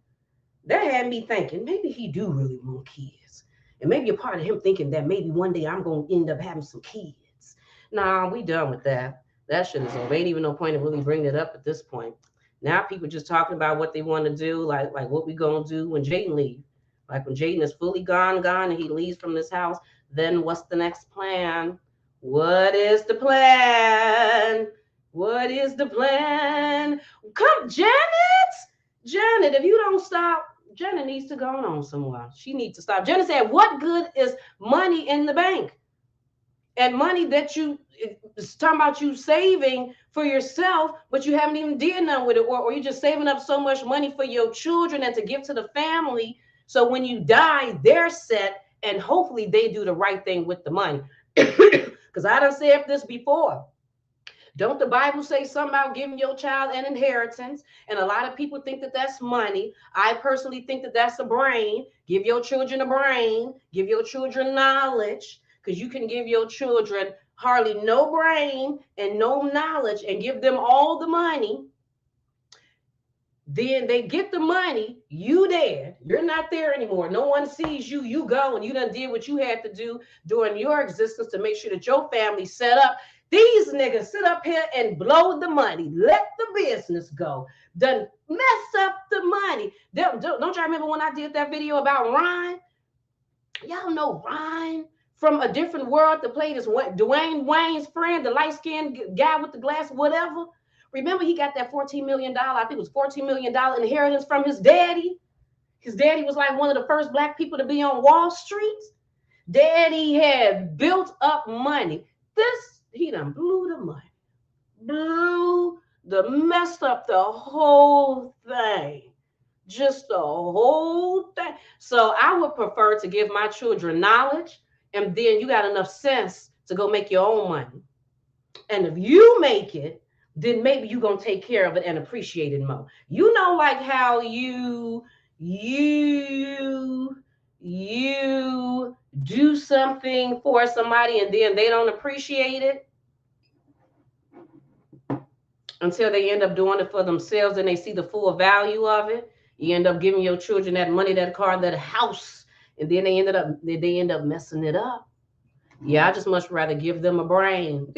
That had me thinking, maybe he do really want kids. And maybe a part of him thinking that maybe one day I'm going to end up having some kids. Nah, we done with that. That shit is over. Ain't even no point in really bringing it up at this point. Now people just talking about what they want to do, like what we gonna do when Jaden leave. Like when Jaden is fully gone, and he leaves from this house, then what's the next plan? What is the plan? What is the plan? Come, Janet! Janet, if you don't stop, Janet needs to go on somewhere. She needs to stop. Janet said, what good is money in the bank? And money that it's talking about you saving for yourself, but you haven't even did nothing with it, or you're just saving up so much money for your children and to give to the family. So when you die, they're set, and hopefully they do the right thing with the money. Because I done said this before. Don't the Bible say something about giving your child an inheritance? And a lot of people think that that's money. I personally think that that's a brain. Give your children a brain. Give your children knowledge, because you can give your children hardly no brain and no knowledge and give them all the money. Then they get the money, you dead, you're not there anymore, no one sees you, you go, and you done did what you had to do during your existence to make sure that your family set up. These niggas sit up here and blow the money, let the business go, done mess up the money. Don't y'all remember when I did that video about Ryan? Y'all know Ryan from A Different World that played as Dwayne Wayne's friend, the light-skinned guy with the glass, whatever. Remember, he got that $14 million, I think it was $14 million inheritance from his daddy. His daddy was like one of the first black people to be on Wall Street. Daddy had built up money. He done blew the money. Messed up the whole thing. Just the whole thing. So I would prefer to give my children knowledge, and then you got enough sense to go make your own money. And if you make it, then maybe you're going to take care of it and appreciate it more. You know, like how you do something for somebody and then they don't appreciate it until they end up doing it for themselves and they see the full value of it. You end up giving your children that money, that car, that house, and then they end up messing it up. Yeah, I just much rather give them a brain.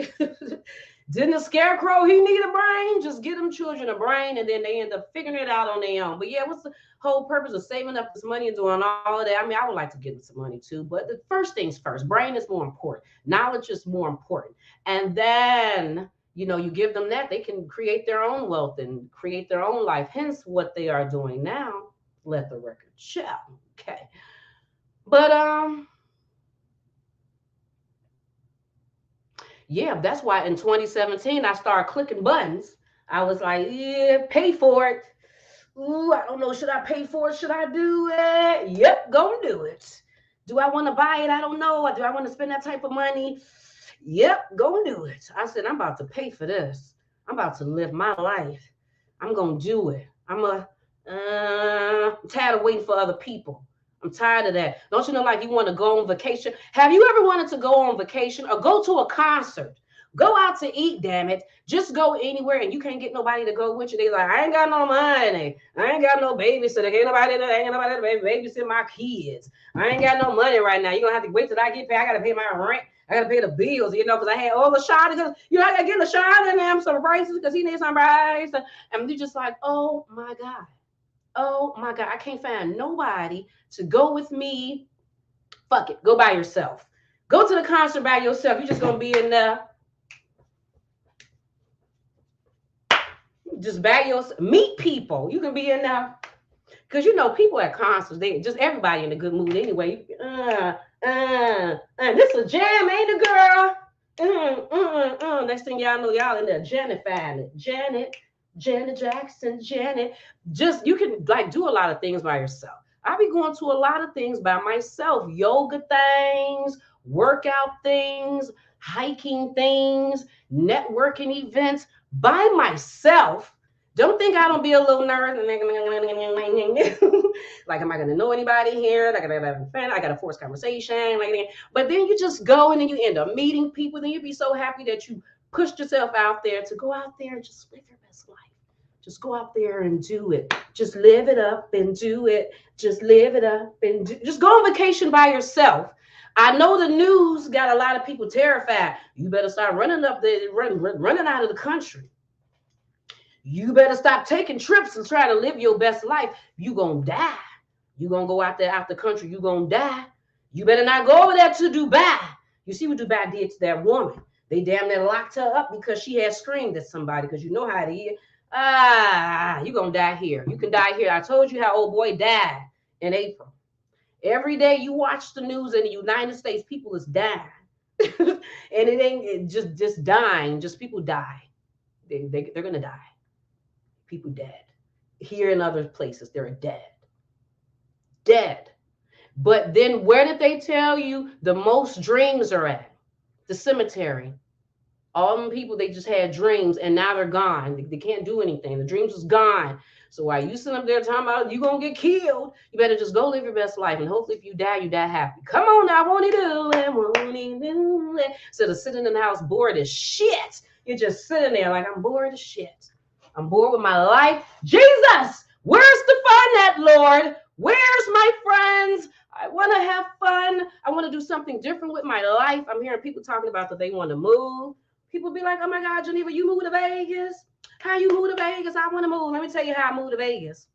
Didn't the scarecrow, he need a brain? Just give them children a brain, and then they end up figuring it out on their own. But yeah, what's the whole purpose of saving up this money and doing all of that? I mean, I would like to give them some money too, but the first things first, brain is more important. Knowledge is more important. And then, you give them that, they can create their own wealth and create their own life. Hence what they are doing now. Let the record show. Okay. But, yeah, that's why in 2017, I started clicking buttons. I was like, yeah, pay for it. Ooh, I don't know. Should I pay for it? Should I do it? Yep, go do it. Do I want to buy it? I don't know. Do I want to spend that type of money? Yep, go do it. I said, I'm about to pay for this. I'm about to live my life. I'm going to do it. I'm tired of waiting for other people. I'm tired of that. Don't you know, like you want to go on vacation? Have you ever wanted to go on vacation or go to a concert? Go out to eat, damn it. Just go anywhere, and you can't get nobody to go with you. They like, I ain't got no money. I ain't got no babysitter. Ain't nobody to babysit my kids. I ain't got no money right now. You're gonna have to wait till I get paid. I gotta pay my rent. I gotta pay the bills, because I had all the shot because I gotta get the shot and them some braces because he needs some braces. And you're just like, oh my God. Oh my God. I can't find nobody to go with me. Fuck it. Go by yourself. Go to the concert by yourself. You're just gonna be in there. Just by yourself. Meet people. You can be in there. Because people at concerts, they just everybody in a good mood anyway. This a jam, ain't it, girl? Next thing y'all know, y'all in there Jennifer, Janet Jackson, Janet. Just you can like do a lot of things by yourself. I be going to a lot of things by myself, yoga things, workout things, hiking things, networking events by myself. Don't think I don't be a little nervous. Like, am I going to know anybody here? Like, I got to force conversation. But then you just go and then you end up meeting people. Then you be so happy that you pushed yourself out there to go out there and just live your best life. Just go out there and do it. Just live it up and do it. Just live it up and just go on vacation by yourself. I know the news got a lot of people terrified. You better start running out of the country. You better stop taking trips and try to live your best life. You gonna die. You gonna go out there out the country. You gonna die. You better not go over there to Dubai. You see what Dubai did to that woman? They damn near locked her up because she had screamed at somebody. Because you know how it is. You gonna die here. You can die here. I told you how old boy died in April. Every day you watch the news in the United States, people is dying. And it ain't just dying. Just people die. They're gonna die. People dead. Here in other places, they're dead. But then where did they tell you the most dreams are at? The cemetery. All them people, they just had dreams and now they're gone. They can't do anything. The dreams was gone. So while you sitting up there talking about you gonna get killed, you better just go live your best life. And hopefully if you die happy. Come on now, won't he do it? Won't he do it? Instead of sitting in the house bored as shit, you're just sitting there like, I'm bored as shit. I'm bored with my life. Jesus, where's the fun at, Lord? Where's my friends? I want to have fun. I want to do something different with my life. I'm hearing people talking about that they want to move. People be like, oh my God, Geneva, you moved to Vegas? How you moved to Vegas? I want to move. Let me tell you how I moved to Vegas.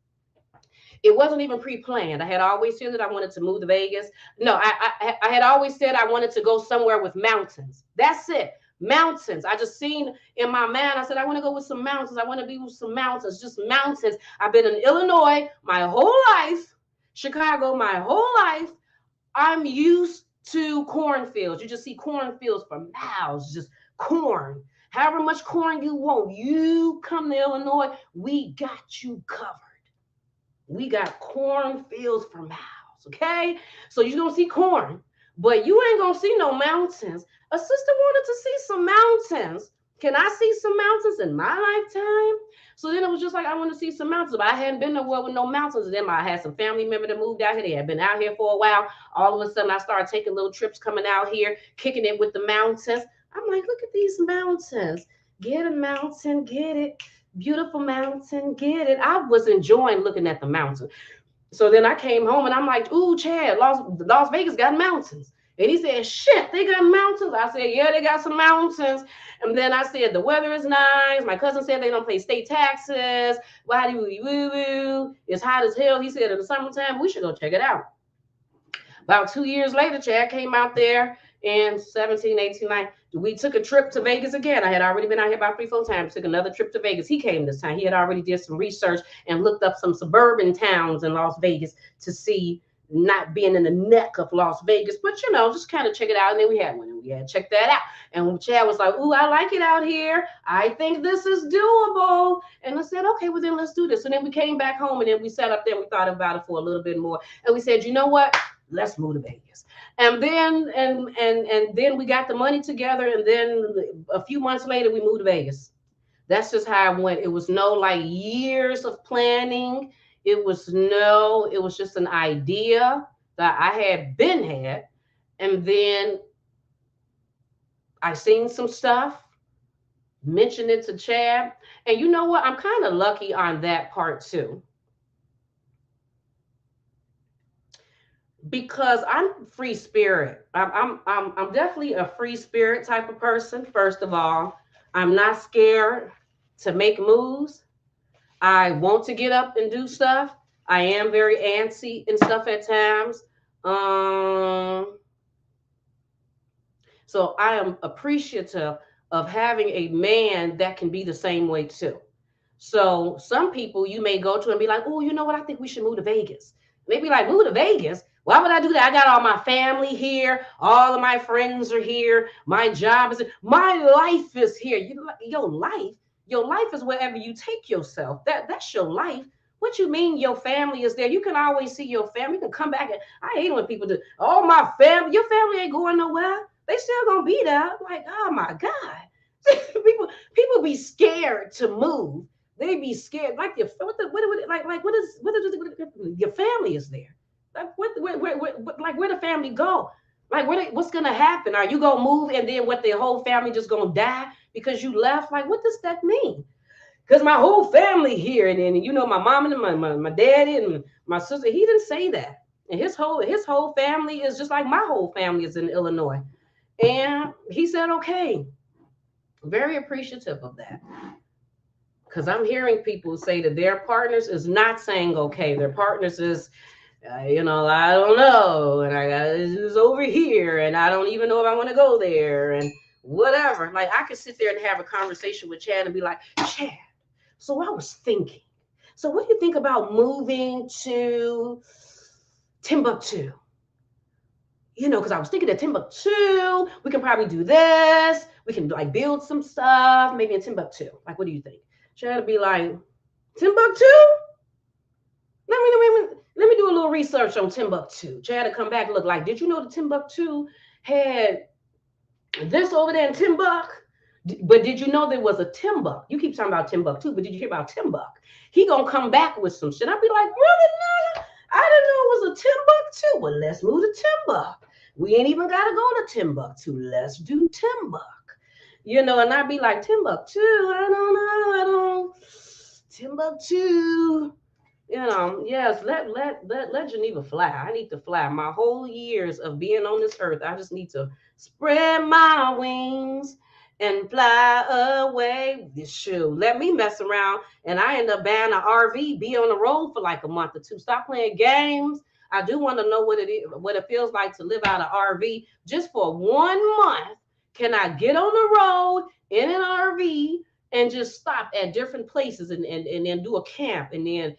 It wasn't even pre-planned. I had always said that I wanted to move to Vegas. No, I had always said I wanted to go somewhere with mountains. That's it. Mountains. I just seen in my mind, I said, I want to go with some mountains. I want to be with some mountains, just mountains. I've been in Illinois my whole life, Chicago my whole life. I'm used to cornfields. You just see cornfields for miles, just corn. However much corn you want, you come to Illinois, we got you covered. We got cornfields for miles, okay? So you're going to see corn, but you ain't going to see no mountains. A sister wanted to see some mountains. Can I see some mountains in my lifetime? So then it was just like, I want to see some mountains, but I hadn't been nowhere with no mountains. And then I had some family member that moved out here. They had been out here for a while. All of a sudden, I started taking little trips coming out here, kicking it with the mountains. I'm like, look at these mountains. Get a mountain, get it. Beautiful mountain, get it. I was enjoying looking at the mountain. So then I came home and I'm like, ooh, Chad, Las Vegas got mountains. And he said, shit, they got mountains. I said, yeah, they got some mountains. And then I said, the weather is nice. My cousin said they don't pay state taxes. Why do you woo-woo? It's hot as hell. He said, in the summertime, we should go check it out. About 2 years later, Chad came out there in 17, 18, 19. We took a trip to Vegas again. I had already been out here about 3-4 times. Took another trip to Vegas. He came this time. He had already did some research and looked up some suburban towns in Las Vegas to see, not being in the neck of Las Vegas, but just kind of check it out. And then we had one and we had checked that out. And Chad was like, ooh, I like it out here. I think this is doable. And I said, okay, well then let's do this. And then we came back home and then we sat up there and we thought about it for a little bit more. And we said, you know what? Let's move to Vegas. And then and then we got the money together. And then a few months later, we moved to Vegas. That's just how it went. It was no like years of planning. It was just an idea that I had. And then I seen some stuff. mention it to Chad. And you know what? I'm kind of lucky on that part too, because I'm free spirit. I'm definitely a free spirit type of person. First of all, I'm not scared to make moves. I want to get up and do stuff. I am very antsy and stuff at times. Um, so I am appreciative of having a man that can be the same way too. So some people you may go to and be like, oh, you know what? I think we should move to Vegas. Maybe like, move to Vegas. Why would I do that? I got all my family here. All of my friends are here. My job is, my life is here. Your life is wherever you take yourself. That's your life. What you mean your family is there? You can always see your family. You can come back and I hate when people do, oh, my family, your family ain't going nowhere. They still gonna be there. Like, oh my God. People be scared to move. They be scared. Like your family is there. Like like where the family go? Like what's gonna happen? Are you gonna move and then what, the whole family just gonna die because you left? Like what does that mean? Because my whole family here, and then my mom and my daddy and my sister. He didn't say that. And his whole family is just like my whole family is in Illinois. And he said, okay, very appreciative of that. Because I'm hearing people say that their partners is not saying okay. Their partners is, I don't know, and I got this over here, and I don't even know if I want to go there, and whatever. Like I could sit there and have a conversation with Chad and be like, Chad, so I was thinking. So what do you think about moving to Timbuktu? Because I was thinking that Timbuktu, we can probably do this. We can like build some stuff, maybe in Timbuktu. Like, what do you think? Chad would be like, Timbuktu? Let me do a little research on Timbuktu. Chad to come back and look like, did you know that Timbuktu had this over there in Timbuk? But did you know there was a Timbuk? You keep talking about Timbuktu, but did you hear about Timbuk? He gonna come back with some shit. I'd be like, really, Nana? I didn't know it was a Timbuktu. Well, let's move to Timbuk. We ain't even gotta go to Timbuktu. Let's do Timbuk. And I'd be like, Timbuktu, I don't know, I don't Timbuktu. Yes, let Geneva fly. I need to fly. My whole years of being on this earth, I just need to spread my wings and fly away. This shoe. Let me mess around and I end up buying an RV, be on the road for like a month or two. Stop playing games. I do want to know what it is, what it feels like to live out an RV just for 1 month. Can I get on the road in an RV and just stop at different places and then do a camp and then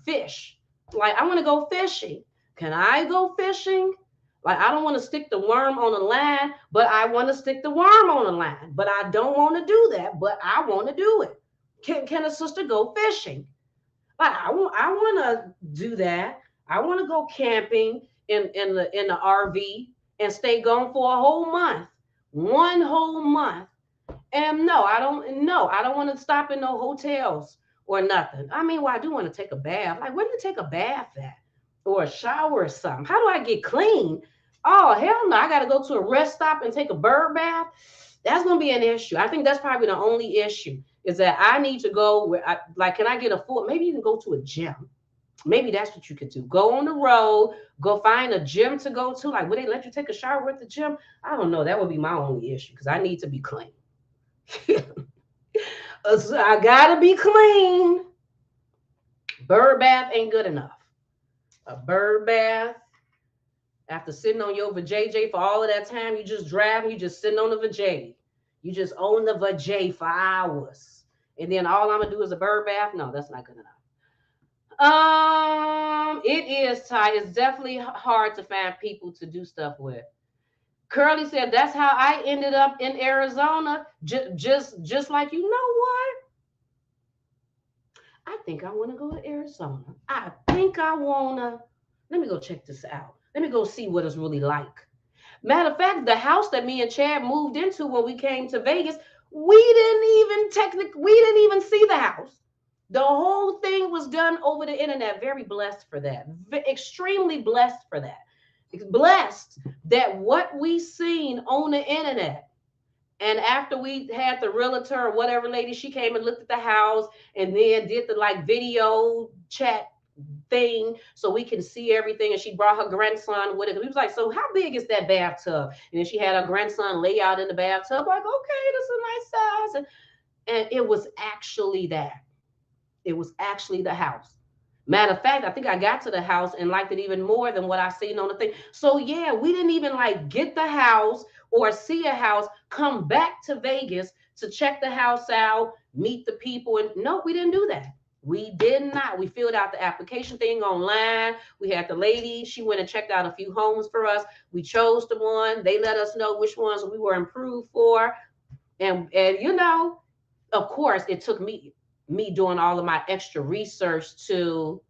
fish? Like I want to go fishing. Can I go fishing? Like I don't want to stick the worm on the line, but I want to stick the worm on the line. But I don't want to do that, but I want to do it. Can a sister go fishing? Like I want to do that. I want to go camping in the RV and stay gone for a whole month. 1 whole month. And no, I don't want to stop in no hotels or nothing. I mean, well, I do want to take a bath. Like, where do you take a bath at? Or a shower or something? How do I get clean? Oh, hell no. I got to go to a rest stop and take a bird bath. That's going to be an issue. I think that's probably the only issue is that I need to go can I get a full, maybe you can go to a gym. Maybe that's what you could do. Go on the road, go find a gym to go to. Like, would they let you take a shower at the gym? I don't know. That would be my only issue because I need to be clean. So I gotta be clean. Bird bath ain't good enough. A bird bath after sitting on your vajayjay for all of that time, you just driving, you just sitting on the vajay. You just own the vajay for hours. And then all I'm gonna do is a bird bath. No, that's not good enough. It is, Ty. It's definitely hard to find people to do stuff with. Curly said that's how I ended up in Arizona. Just like, you know what? I think I want to go to Arizona. I think I wanna. Let me go check this out. Let me go see what it's really like. Matter of fact, the house that me and Chad moved into when we came to Vegas, we didn't even see the house. The whole thing was done over the internet. Very blessed for that. Extremely blessed for that. Blessed that what we seen on the internet And after we had the realtor or whatever lady, she came and looked at the house and then did the like video chat thing so we can see everything. And she brought her grandson with it. He was like, "So how big is that bathtub?" And then she had her grandson lay out in the bathtub, like, "Okay, that's a nice size." And it was actually that. It was actually the house. Matter of fact, I think I got to the house and liked it even more than what I seen on the thing. So yeah, we didn't even like get the house or see a house, come back to Vegas to check the house out, meet the people. And no, we didn't do that. We did not. We filled out the application thing online. We had the lady, she went and checked out a few homes for us. We chose the one. They let us know which ones we were approved for. And you know, of course, it took me doing all of my extra research to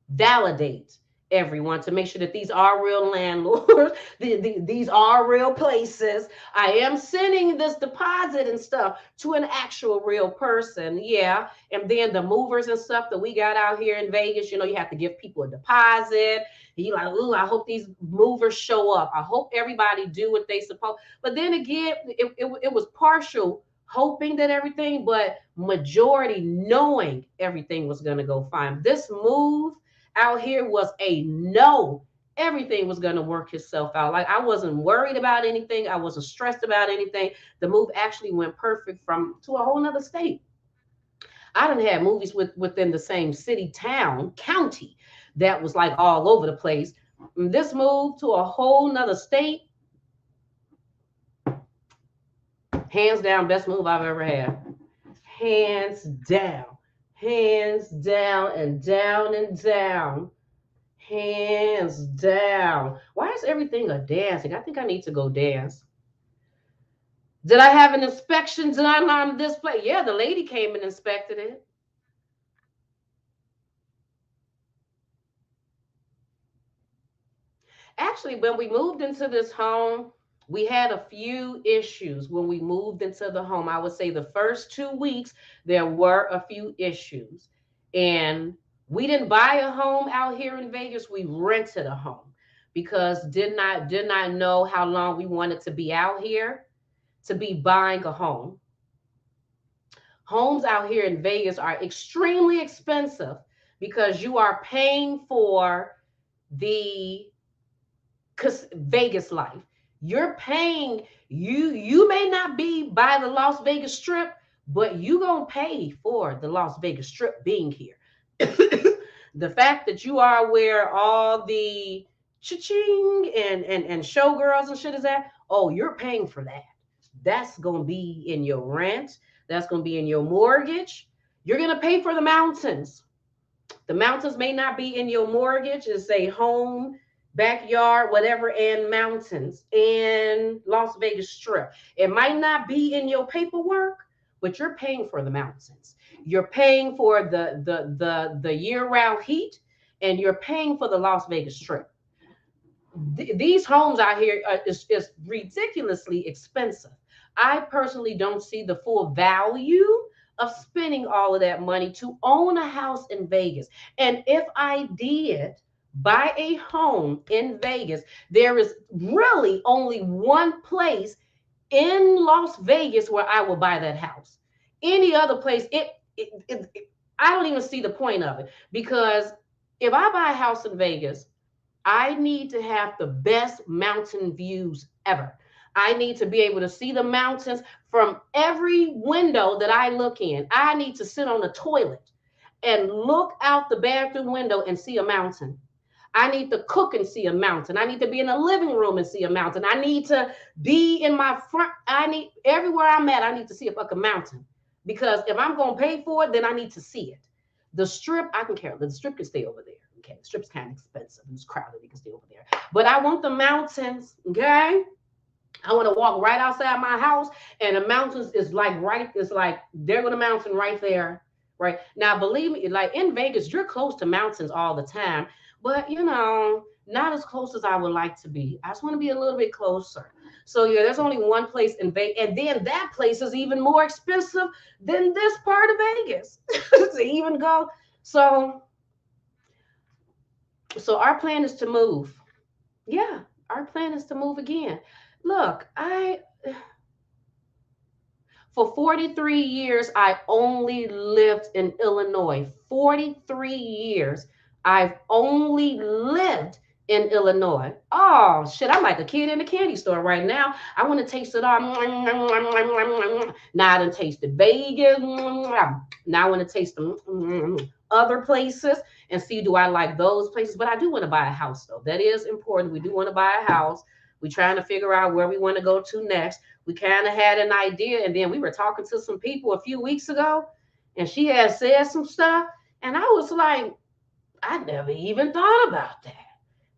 validate everyone to make sure that these are real landlords, these are real places. I am sending this deposit and stuff to an actual real person. Yeah. And then the movers and stuff that we got out here in Vegas, you have to give people a deposit. And you like, ooh, I hope these movers show up. I hope everybody do what they supposed. But then again, it was partial hoping that everything, but majority knowing everything was going to go fine. This move out here was a no. Everything was going to work itself out. Like I wasn't worried about anything. I wasn't stressed about anything. The move actually went perfect from to a whole nother state. I done had movies within the same city, town, county that was like all over the place. This move to a whole nother state, hands down, best move I've ever had. Hands down. Hands down and down and down. Hands down. Why is everything a dancing? I think I need to go dance. Did I have an inspection? Did I on this place? Yeah, the lady came and inspected it. Actually, when we moved into this home, we had a few issues when we moved into the home. I would say the first 2 weeks, there were a few issues. And we didn't buy a home out here in Vegas. We rented a home because did not know how long we wanted to be out here to be buying a home. Homes out here in Vegas are extremely expensive because you are paying for the Vegas life. You're paying you may not be by the Las Vegas Strip, but you gonna pay for the Las Vegas Strip being here. The fact that you are where all the cha-ching and showgirls and shit is at, oh, you're paying for that. That's gonna be in your rent. That's gonna be in your mortgage. You're gonna pay for the mountains. The mountains may not be in your mortgage. It's a home, backyard, whatever, and mountains in Las Vegas Strip. It might not be in your paperwork, but you're paying for the mountains. You're paying for the year-round heat, and you're paying for the Las Vegas Strip. These homes out here is ridiculously expensive. I personally don't see the full value of spending all of that money to own a house in Vegas. And if I did buy a home in Vegas, there is really only one place in Las Vegas where I will buy that house. Any other place, I don't even see the point of it because if I buy a house in Vegas, I need to have the best mountain views ever. I need to be able to see the mountains from every window that I look in. I need to sit on the toilet and look out the bathroom window and see a mountain. I need to cook and see a mountain. I need to be in the living room and see a mountain. I need to be in my front. I need everywhere I'm at, I need to see a fucking mountain. Because if I'm gonna pay for it, then I need to see it. The strip, I can care. The strip can stay over there. Okay, the strip's kind of expensive and it's crowded. You can stay over there. But I want the mountains. Okay. I want to walk right outside my house, and the mountains is like right. It's like there go the mountain right there, right now. Believe me, like in Vegas, you're close to mountains all the time, but not as close as I would like to be. I just want to be a little bit closer. So yeah, there's only one place in Vegas, and then that place is even more expensive than this part of Vegas to even go. So our plan is to move. Yeah, our plan is to move again. Look, I For 43 years, I only lived in Illinois. 43 years, I've only lived in Illinois. Oh, shit, I'm like a kid in a candy store right now. I want to taste it all. Now I done tasted Vegas. Now I want to taste the other places and see do I like those places. But I do want to buy a house, though. That is important. We do want to buy a house. We're trying to figure out where we want to go to next. We kind of had an idea, and then we were talking to some people a few weeks ago, and she had said some stuff, and I was like, I never even thought about that.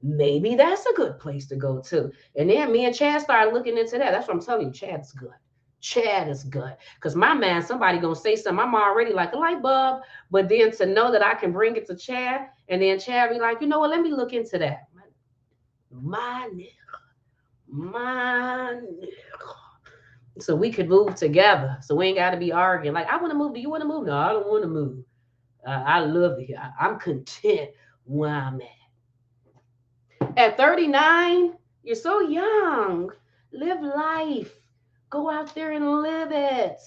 Maybe that's a good place to go to. And then me and Chad started looking into that. That's what I'm telling you. Chad's good. Chad is good. Because my man, somebody gonna say something. I'm already like a light bulb. But then to know that I can bring it to Chad, and then Chad be like, you know what, let me look into that. My nigga. My nigga. So we could move together. So we ain't got to be arguing. Like, I want to move. Do you want to move? No, I don't want to move. I love it here. I'm content where I'm at. At 39, you're so young. Live life. Go out there and live it.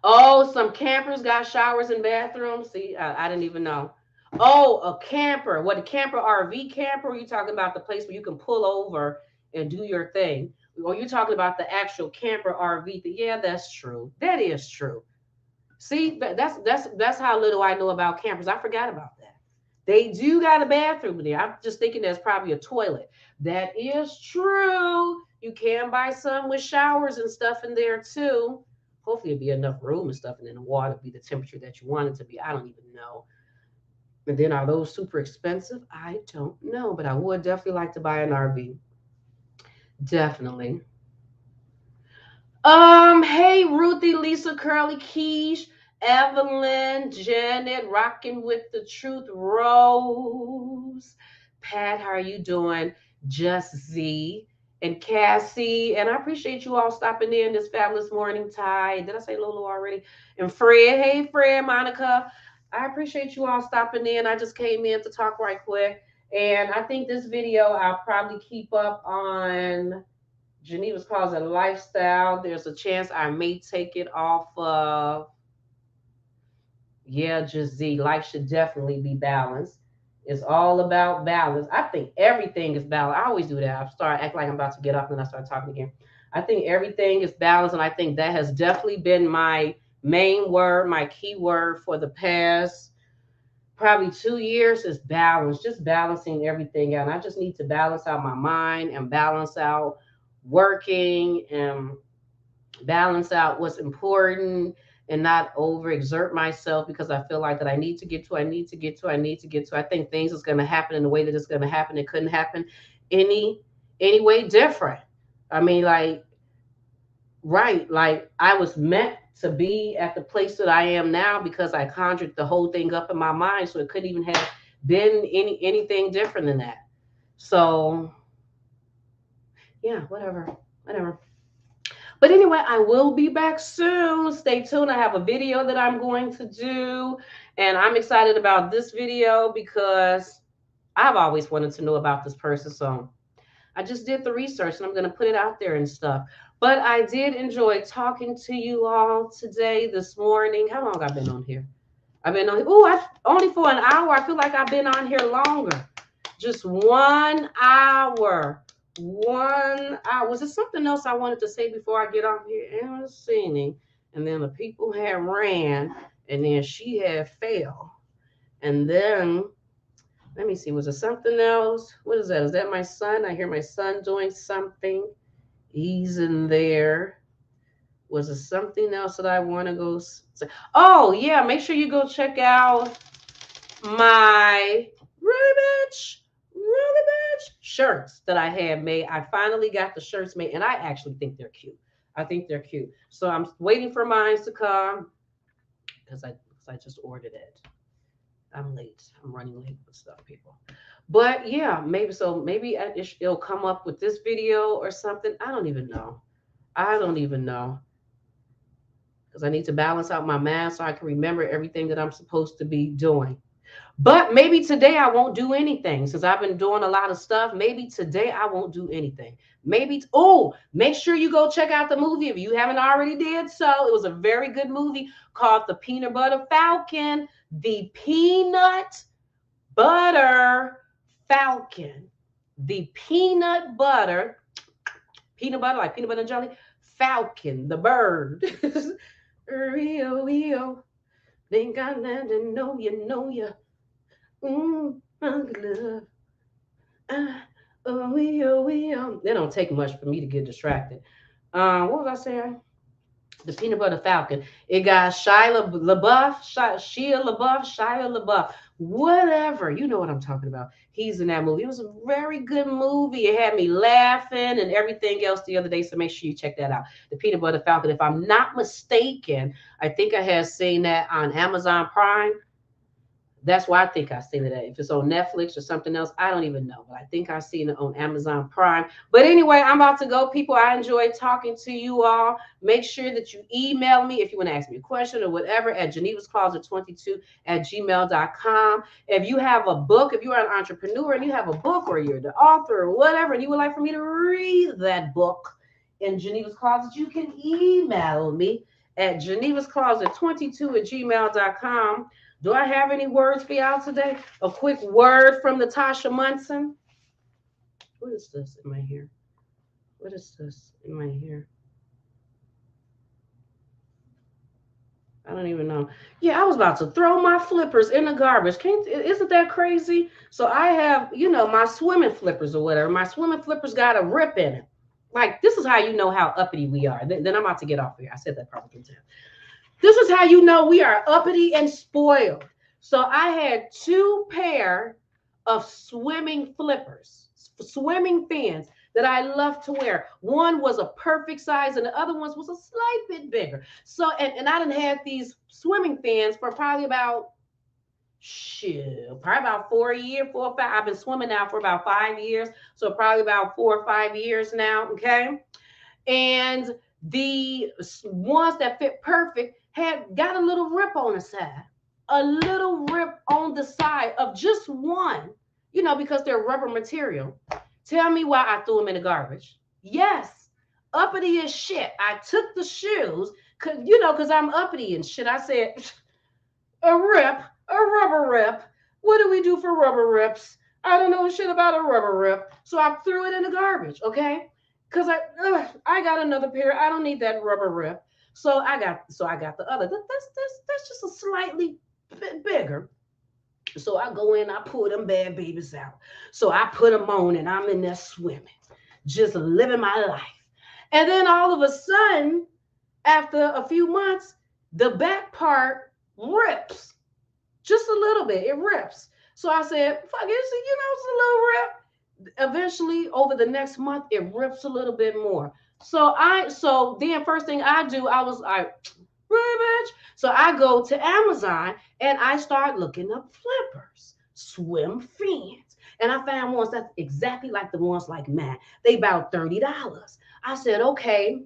Oh, some campers got showers and bathrooms. See, I didn't even know. Oh, a camper. What, a camper, RV camper? Or are you talking about the place where you can pull over and do your thing? Or you talking about the actual camper RV thing? Yeah, that's true. That is true. See, that's how little I know about campers. I forgot about that. They do got a bathroom there. I'm just thinking there's probably a toilet. That is true. You can buy some with showers and stuff in there too. Hopefully, it'll be enough room and stuff, and then the water be the temperature that you want it to be. I don't even know. And then are those super expensive? I don't know, but I would definitely like to buy an RV. Definitely. Hey, Ruthie, Lisa, Curly, Keish, Evelyn, Janet, rocking with the truth, Rose, Pat, how are you doing? Just Z and Cassie, and I appreciate you all stopping in this fabulous morning. Ty, did I say Lolo already? And Fred, hey Fred, Monica, I appreciate you all stopping in. I just came in to talk right quick, and I think this video I'll probably keep up on Geneva's Closet Lifestyle. There's a chance I may take it off of, yeah, just Z. Life should definitely be balanced. It's all about balance. I think everything is balanced. I always do that. I start acting like I'm about to get up and then I start talking again. I think everything is balanced, and I think that has definitely been my main word, my key word for the past probably 2 years is balance, just balancing everything out. And I just need to balance out my mind and balance out working and balance out what's important and not overexert myself because I feel like that I need to get to, I need to get to, I need to get to. I think things is going to happen in the way that it's going to happen. It couldn't happen any any way different. I mean, like, right, like I was meant to be at the place that I am now because I conjured the whole thing up in my mind. So it couldn't even have been anything different than that. So yeah, whatever, whatever. But anyway, I will be back soon. Stay tuned. I have a video that I'm going to do, and I'm excited about this video because I've always wanted to know about this person. So I just did the research and I'm going to put it out there and stuff. But I did enjoy talking to you all today, this morning. How long have I been on here? I've been on, oh, I only for an hour. I feel like I've been on here longer. Just 1 hour. 1 hour. Was there something else I wanted to say before I get off here? And singing. And then the people had ran. And then she had fell. And then, let me see, was there something else? What is that? Is that my son? I hear my son doing something. He's in there. Was there something else that I want to go say? Oh, yeah. Make sure you go check out my really bitch shirts that I had made. I finally got the shirts made, and I actually think they're cute. I think they're cute. So I'm waiting for mine to come because I just ordered it. I'm late. I'm running late with stuff, people. But yeah, maybe so. Maybe it'll come up with this video or something. I don't even know. I don't even know because I need to balance out my math so I can remember everything that I'm supposed to be doing. But maybe today I won't do anything since I've been doing a lot of stuff. Maybe today I won't do anything. Maybe, oh, make sure you go check out the movie if you haven't already did so. It was a very good movie called The Peanut Butter Falcon. The Peanut Butter Falcon. The peanut butter, like peanut butter and jelly. Falcon, the bird. Rio, Rio. Think I landed, know you, know you. Love. Ah, They don't take much for me to get distracted. What was I saying? The peanut butter falcon. It got Shia LaBeouf, whatever. You know what I'm talking about. He's in that movie. It was a very good movie. It had me laughing and everything else the other day. So make sure you check that out. The peanut butter falcon. If I'm not mistaken, I think I had seen that on Amazon Prime. That's why I think I seen it at. If it's on Netflix or something else, I don't even know. But I think I seen it on Amazon Prime. But anyway, I'm about to go, people. I enjoyed talking to you all. Make sure that you email me if you want to ask me a question or whatever at Geneva's Closet 22 at gmail.com. If you have a book, if you are an entrepreneur and you have a book or you're the author or whatever, and you would like for me to read that book in Geneva's Closet, you can email me at Geneva's Closet 22 at gmail.com. Do I have any words for y'all today? A quick word from Natasha Munson. What is this in my hair? What is this in my hair? I don't even know. Yeah, I was about to throw my flippers in the garbage. Isn't that crazy? So I have, my swimming flippers or whatever. My swimming flippers got a rip in it. Like, this is how you know how uppity we are. Then I'm about to get off here. I said that probably 3 times. This is how you know we are uppity and spoiled. So I had 2 pair of swimming flippers, swimming fins that I love to wear. One was a perfect size and the other one was a slight bit bigger. So, and I done had these swimming fins for probably about, probably about 4 years, 4 or 5. I've been swimming now for about 5 years. So probably about 4 or 5 years now. Okay. And the ones that fit perfect had got a little rip on the side, a little rip on the side of just one, because they're rubber material. Tell me why I threw them in the garbage. Yes, uppity as shit. I took the shoes, because I'm uppity and shit. I said, a rip, a rubber rip. What do we do for rubber rips? I don't know shit about a rubber rip. So I threw it in the garbage, okay? Because I got another pair. I don't need that rubber rip. So I got the other. That's just a slightly bit bigger. So I go in, I pull them bad babies out. So I put them on and I'm in there swimming, just living my life. And then all of a sudden, after a few months, the back part rips just a little bit. It rips. So I said, fuck it, it's a little rip. Eventually, over the next month, it rips a little bit more. So then first thing I do, I was like, really, bitch? So I go to Amazon and I start looking up flippers, swim fins. And I found ones that's exactly like the ones like mine. They about $30. I said, okay,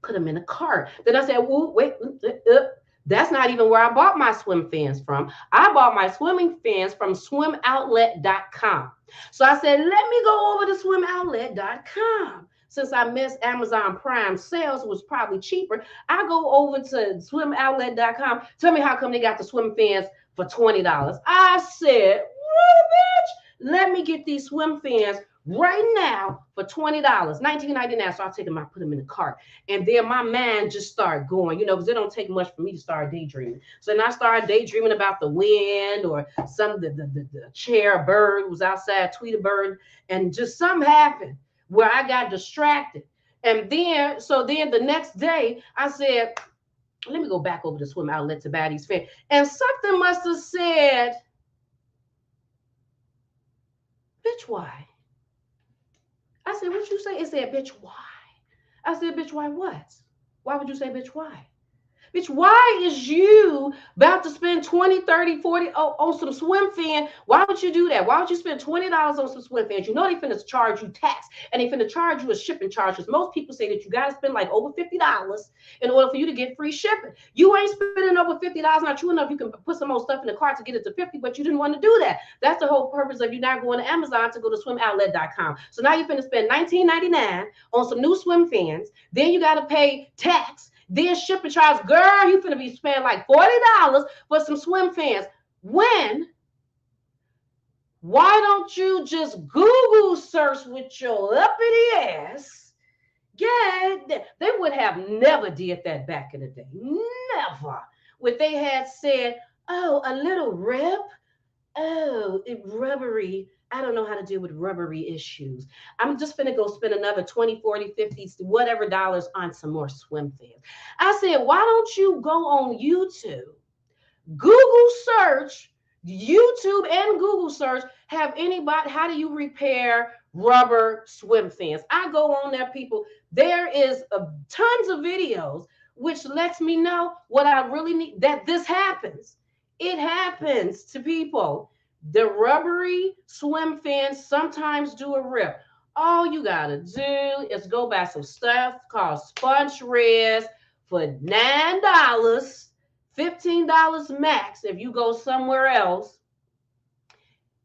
put them in a cart. Then I said, "Ooh, wait, that's not even where I bought my swim fins from. I bought my swimming fins from swimoutlet.com. So I said, let me go over to swimoutlet.com. Since I missed Amazon Prime sales, was probably cheaper. I go over to swimoutlet.com. Tell me how come they got the swim fins for $20. I said, what, bitch? Let me get these swim fins right now for $20, $19.99. So I take them, I put them in the cart. And then my mind just started going, because it don't take much for me to start daydreaming. So then I started daydreaming about the wind or the chair bird was outside, tweeted bird, and just something happened where I got distracted. And then the next day I said, let me go back over to Swim Outlet to buy these fans. And something must have said, bitch, why? I said, what you say? It said, bitch, why? I said, bitch, why what? Why would you say, bitch, why? Bitch, why is you about to spend 20, 30, 40 on some swim fan? Why would you do that? Why would you spend $20 on some swim fans? You know they finna charge you tax and they finna charge you a shipping charge. Because most people say that you gotta spend like over $50 in order for you to get free shipping. You ain't spending over $50. Not true enough, you can put some more stuff in the cart to get it to 50, but you didn't want to do that. That's the whole purpose of you not going to Amazon to go to swimoutlet.com. So now you're finna spend $19.99 on some new swim fans. Then you gotta pay tax, then shipping charge. Girl, you finna be spending like $40 for some swim fans. When? Why don't you just Google search with your uppity ass? Yeah, they would have never did that back in the day. Never. What they had said, oh, a little rip. Oh, it rubbery. I don't know how to deal with rubbery issues. I'm just gonna go spend another 20, 40, 50, whatever dollars on some more swim fans. I said, why don't you go on YouTube? Google search, YouTube and Google search, have anybody, how do you repair rubber swim fans? I go on there, people. There is tons of videos, which lets me know what I really need, that this happens. It happens to people. The rubbery swim fans sometimes do a rip. All you gotta do is go buy some stuff called sponge res for $9, $15 max if you go somewhere else.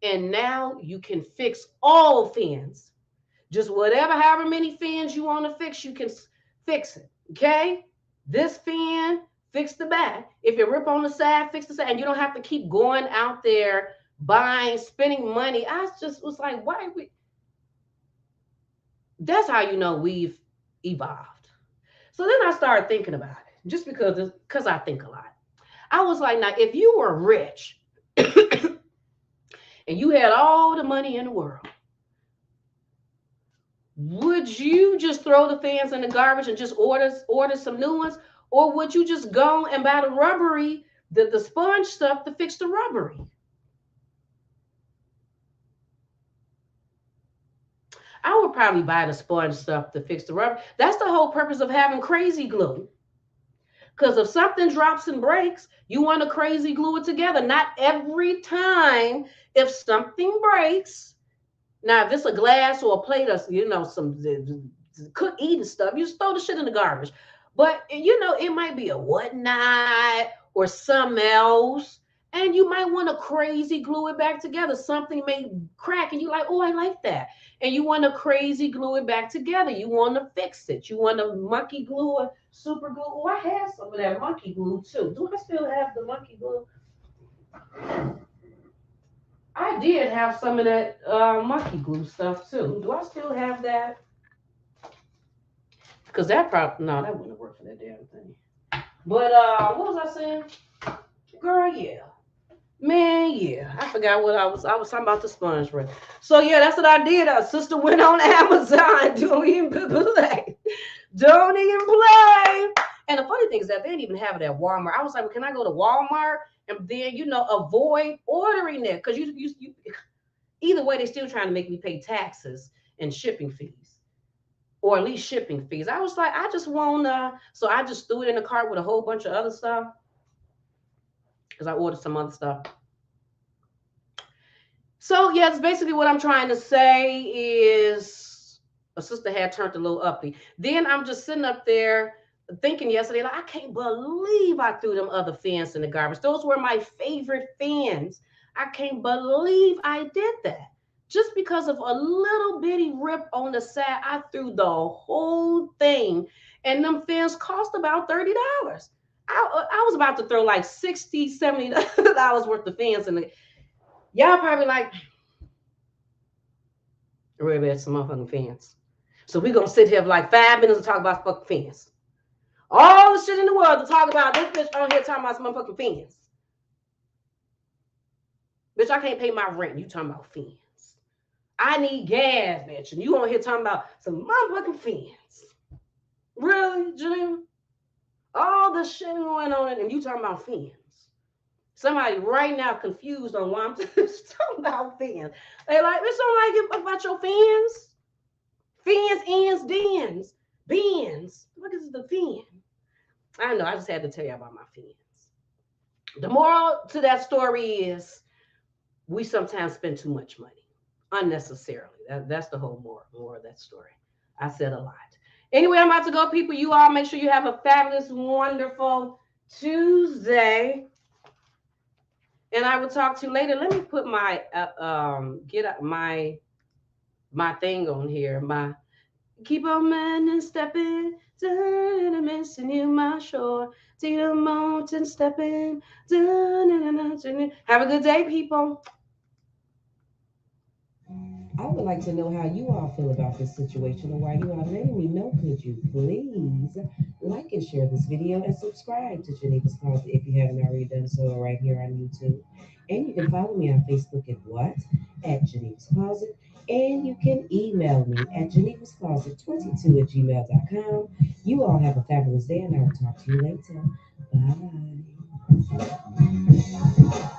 And now you can fix all fans. Just whatever, however many fans you want to fix, you can fix it. Okay? This fan, fix the back. If you rip on the side, fix the side. And you don't have to keep going out there buying, spending money. I just was like, why we? That's how you know we've evolved. So then I started thinking about it, just because I think a lot. I was like, now, if you were rich and you had all the money in the world, would you just throw the fans in the garbage and just order some new ones? Or would you just go and buy the rubbery, the sponge stuff to fix the rubbery? I would probably buy the sponge stuff to fix the rubber. That's the whole purpose of having crazy glue. Because if something drops and breaks, you want to crazy glue it together. Not every time. If something breaks, now if it's a glass or a plate of, some cook eating stuff, you just throw the shit in the garbage. But it might be a whatnot or something else. And you might want to crazy glue it back together. Something may crack and you're like, oh, I like that. And you want to crazy glue it back together. You want to fix it. You want to monkey glue or super glue. Oh, I have some of that monkey glue too. Do I still have the monkey glue? I did have some of that monkey glue stuff too. Do I still have that? Because that probably, no, that wouldn't work for that damn thing. But what was I saying? Girl, yeah. Man, yeah. I forgot what I was talking about the sponge ring. So yeah, that's what I did. Our sister went on Amazon. Don't even play. Don't even play. And the funny thing is that they didn't even have it at Walmart. I was like, well, can I go to Walmart and then avoid ordering it? Because you either way, they're still trying to make me pay taxes and shipping fees. Or at least shipping fees. I was like, I just want so I just threw it in the cart with a whole bunch of other stuff. Because I ordered some other stuff. So yeah, it's basically what I'm trying to say is a sister had turned a little uppy. Then I'm just sitting up there thinking yesterday, like, I can't believe I threw them other fans in the garbage. Those were my favorite fans. I can't believe I did that. Just because of a little bitty rip on the side, I threw the whole thing. And them fans cost about $30. I was about to throw like $60, $70 worth of fans in the. Y'all probably like, really had some motherfucking fans. So we're gonna sit here for like 5 minutes and talk about fucking fans. All the shit in the world to talk about. This bitch on here talking about some motherfucking fans. Bitch, I can't pay my rent. You talking about fans. I need gas, bitch. And you on here talking about some motherfucking fans. Really, Jim? All the shit going on and you talking about fans. Somebody right now confused on why I'm talking about fans. They like, bitch, don't like it about your fans. Fans, ends, dens, bins. What is the fin? I know. I just had to tell you about my feelings. The moral to that story is we sometimes spend too much money unnecessarily. That's the whole moral of that story. I said a lot. Anyway, I'm about to go, people. You all make sure you have a fabulous, wonderful Tuesday, and I will talk to you later. Let me put my get up my thing on here. My keep on man and stepping, dun, missing you, my shore. See the mountain stepping, dun, dun, dun, dun. Have a good day, people. I would like to know how you all feel about this situation, and while you are letting me know, could you please like and share this video and subscribe to Geneva's Closet if you haven't already done so right here on YouTube. And you can follow me on Facebook at what? At Geneva's Closet. And you can email me at Geneva's Closet 22 at gmail.com. You all have a fabulous day, and I will talk to you later. Bye.